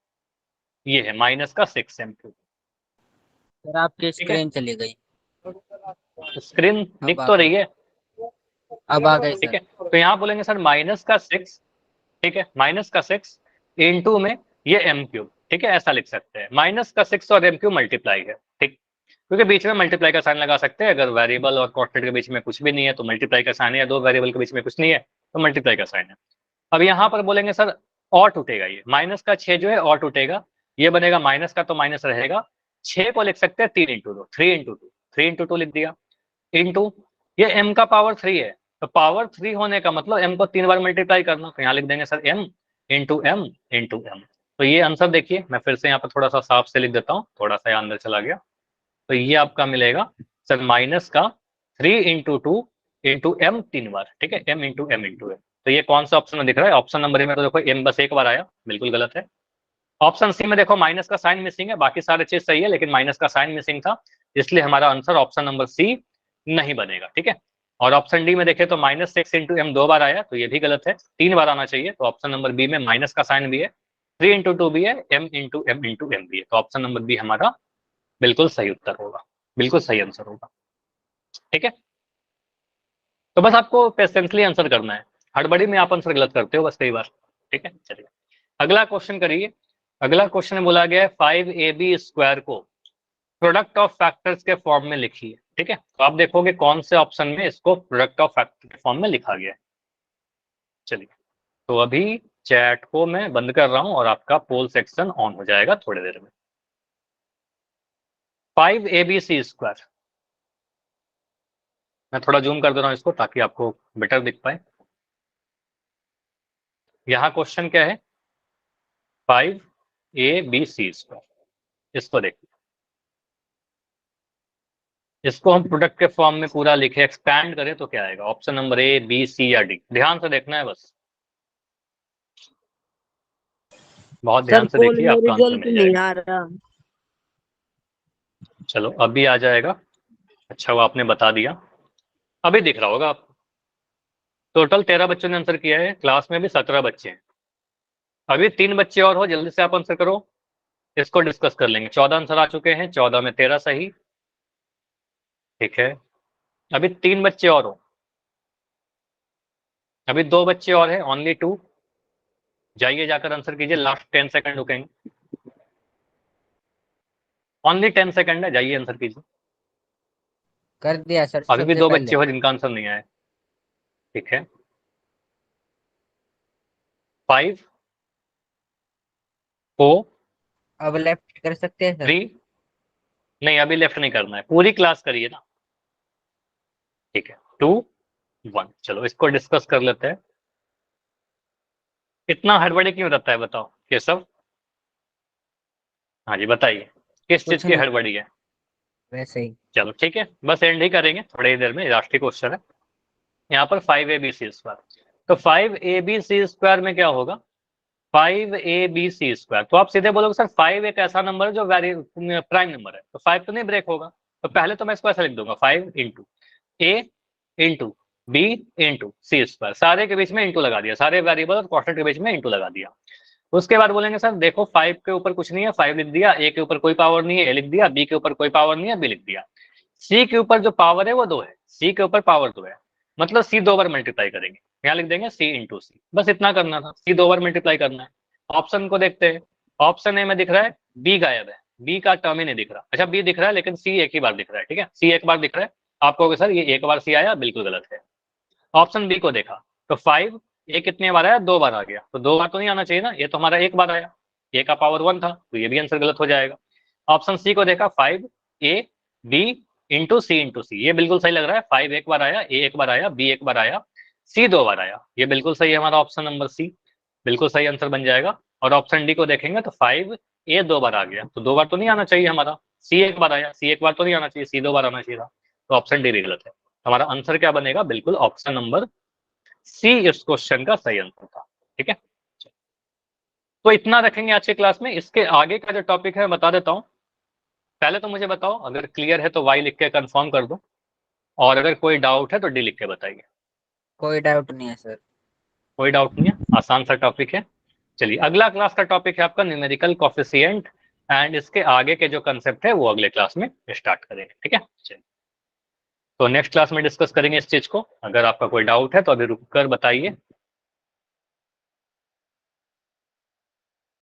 ये है माइनस का 6m³। सर आपकी ठीक है, स्क्रीन चली गई। स्क्रीन दिख अब आ तो गई। रही है, अब आ गई ठीक सर। है। तो यहाँ बोलेंगे सर माइनस का 6, ठीक है, माइनस का 6 इंटू में ये m³, ठीक है, ऐसा लिख सकते हैं। माइनस का 6 और m³ मल्टीप्लाई है, ठीक, क्योंकि बीच में मल्टीप्लाई का साइन लगा सकते हैं। अगर वेरिएबल और कांस्टेंट के बीच में कुछ भी नहीं है तो मल्टीप्लाई का साइन है, या दो वेरिएबल के बीच में कुछ नहीं है तो मल्टीप्लाई का साइन है। अब यहाँ पर बोलेंगे सर और टूटेगा, ये माइनस का 6 जो है और टूटेगा, ये बनेगा माइनस का तो माइनस रहेगा। 6 को लिख सकते हैं 3 × 2, 3 × 2, 3 × 2 लिख दिया, इंटू ये m का पावर 3 है, तो पावर 3 होने का मतलब m को 3 बार मल्टीप्लाई करना, तो यहाँ लिख देंगे sir m into M into M. तो ये आंसर देखिए, मैं फिर से यहाँ पर थोड़ा सा साफ से लिख देता हूँ, थोड़ा सा अंदर चला गया। तो ये आपका मिलेगा सर माइनस का 3 × 2 इंटू m 3 बार, ठीक है, m into M into M. तो ये कौन सा ऑप्शन में दिख रहा है? ऑप्शन नंबर ए में तो देखो m बस एक बार आया, बिल्कुल गलत है। ऑप्शन सी में देखो माइनस का साइन मिसिंग है, बाकी सारे चीज सही है लेकिन माइनस का साइन मिसिंग था, इसलिए हमारा आंसर ऑप्शन नंबर सी नहीं बनेगा, ठीक है। और ऑप्शन डी में देखे तो माइनस 6 इंटू एम 2 बार आया, तो ये भी गलत है, 3 बार आना चाहिए। तो ऑप्शन नंबर बी में माइनस का साइन भी है, 3 × 2 भी है, m into M into M भी है। तो ऑप्शन नंबर बी हमारा बिल्कुल सही उत्तर होगा, बिल्कुल सही आंसर होगा, ठीक है। तो बस आपको पेशेंटली आंसर करना है, हड़बड़ी में आप आंसर गलत करते हो बस कई बार, ठीक है। चलिए अगला क्वेश्चन करिए। अगला क्वेश्चन में बोला गया है 5ab² को प्रोडक्ट ऑफ फैक्टर्स के फॉर्म में लिखिए, ठीक है। तो आप देखोगे कौन से ऑप्शन में इसको प्रोडक्ट ऑफ फैक्टर के फॉर्म में लिखा गया है। चलिए, तो अभी चैट को मैं बंद कर रहा हूं और आपका पोल सेक्शन ऑन हो जाएगा थोड़ी देर में। 5abc², मैं थोड़ा जूम कर दे रहा हूं इसको ताकि आपको बेटर दिख पाए। यहाँ क्वेश्चन क्या है, 5abc², इसको देखिए, इसको हम प्रोडक्ट के फॉर्म में पूरा लिखे, एक्सपैंड करें तो क्या आएगा? ऑप्शन नंबर ए, बी, सी या डी? ध्यान से देखना है बस, बहुत सर ध्यान से पोल देखिए, में आपका आंसर रिजल्ट मिल नहीं जाएगा। आ रहा। चलो अभी आ जाएगा। अच्छा वो आपने बता दिया, अभी दिख रहा होगा आपको। टोटल 13 बच्चों ने आंसर किया है, क्लास में भी 17 बच्चे हैं। अभी 3 बच्चे और हो, जल्दी से आप आंसर करो, इसको डिस्कस कर लेंगे। 14 आंसर आ चुके हैं, 14 में 13 सही, ठीक है। अभी 3 बच्चे और हो, अभी 2 बच्चे और हैं, ओनली 2। जाइए जाकर आंसर कीजिए, लास्ट 10 सेकंड रुकेंगे, ओनली 10 सेकंड है, जाइए आंसर कीजिए। कर दिया सर अभी भी सबसे 2 पहले। बच्चे हो जिनका आंसर नहीं आया, ठीक है। 5 4 अब लेफ्ट कर सकते हैं सर। 3, नहीं अभी लेफ्ट नहीं करना है, पूरी क्लास करिए ना, ठीक है। 2 1, चलो इसको डिस्कस कर लेते हैं। इतना हड़बड़ी क्यों रहता है बताओ केशव? हाँ जी बताइए, किस चीज कुछ की नहीं, हड़बड़ी है? वैसे ही। चलो ठीक है, बस एंड ही करेंगे थोड़ी देर में, लास्ट क्वेश्चन है यहाँ पर। 5abc², तो 5abc² में क्या होगा? 5abc², तो आप सीधे बोलोगे सर 5 एक ऐसा नंबर है जो वेरी प्राइम नंबर है, तो 5 तो नहीं ब्रेक होगा। तो पहले तो मैं इसको ऐसा लिख दूंगा, 5 इंटू ए इंटू बी इंटू सी स्क्वायर, सारे के बीच में इंटू लगा दिया, सारे वेरिएबल और कॉन्स्टेंट के बीच में इंटू लगा दिया। उसके बाद बोलेंगे सर देखो 5 के ऊपर कुछ नहीं है, 5 लिख दिया, ए के ऊपर कोई पावर नहीं है, ए लिख दिया, बी के ऊपर कोई पावर नहीं है, बी लिख दिया, सी के ऊपर जो पावर है वो 2 है, सी के ऊपर पावर 2 है, मतलब सी 2 बार मल्टीप्लाई करेंगे, यहाँ लिख देंगे सी इंटू सी, बस इतना करना था, सी 2 बार मल्टीप्लाई करना है। ऑप्शन को देखते हैं, ऑप्शन ए में दिख रहा है बी गायब है, बी का टर्म ही नहीं दिख रहा, अच्छा बी दिख रहा है लेकिन सी एक ही बार दिख रहा है, ठीक है, सी एक बार दिख रहा है, आप कहोगे सर ये एक बार सी आया, बिल्कुल गलत है। ऑप्शन बी को देखा तो 5 ए कितने बार आया, 2 बार आ गया, तो 2 बार तो नहीं आना चाहिए ना, ये तो हमारा एक बार आया, ए का पावर 1 था, तो ये भी आंसर गलत हो जाएगा। ऑप्शन सी को देखा 5 ए बी इंटू सी, ये बिल्कुल सही लग रहा है, 5 एक बार आया, ए एक बार आया, बी एक बार आया, सी 2 बार आया, ये बिल्कुल सही है हमारा ऑप्शन नंबर सी, बिल्कुल सही आंसर बन जाएगा। और ऑप्शन डी को देखेंगे तो 5 ए 2 बार आ गया, तो 2 बार तो नहीं आना चाहिए हमारा, सी एक बार आया, सी एक बार तो नहीं आना चाहिए, सी 2 बार आना चाहिए था, तो ऑप्शन डी भी गलत है। हमारा आंसर क्या बनेगा, बिल्कुल ऑप्शन नंबर सी इस क्वेश्चन का सही आंसर था, ठीक है। तो इतना रखेंगे आज की क्लास में, इसके आगे का जो टॉपिक है बता देता हूँ। पहले तो मुझे बताओ, अगर क्लियर है तो वाई लिख के कंफर्म कर दो, और अगर कोई डाउट है तो डी लिख के बताइए। कोई डाउट नहीं है सर। कोई डाउट नहीं है, आसान सा टॉपिक है। चलिए अगला क्लास का टॉपिक है आपका न्यूमेरिकल कोफिशिएंट, एंड इसके आगे के जो कंसेप्ट है वो अगले क्लास में स्टार्ट करेंगे, ठीक है। चलिए तो नेक्स्ट क्लास में डिस्कस करेंगे इस चीज को, अगर आपका कोई डाउट है तो अभी रुक कर बताइए।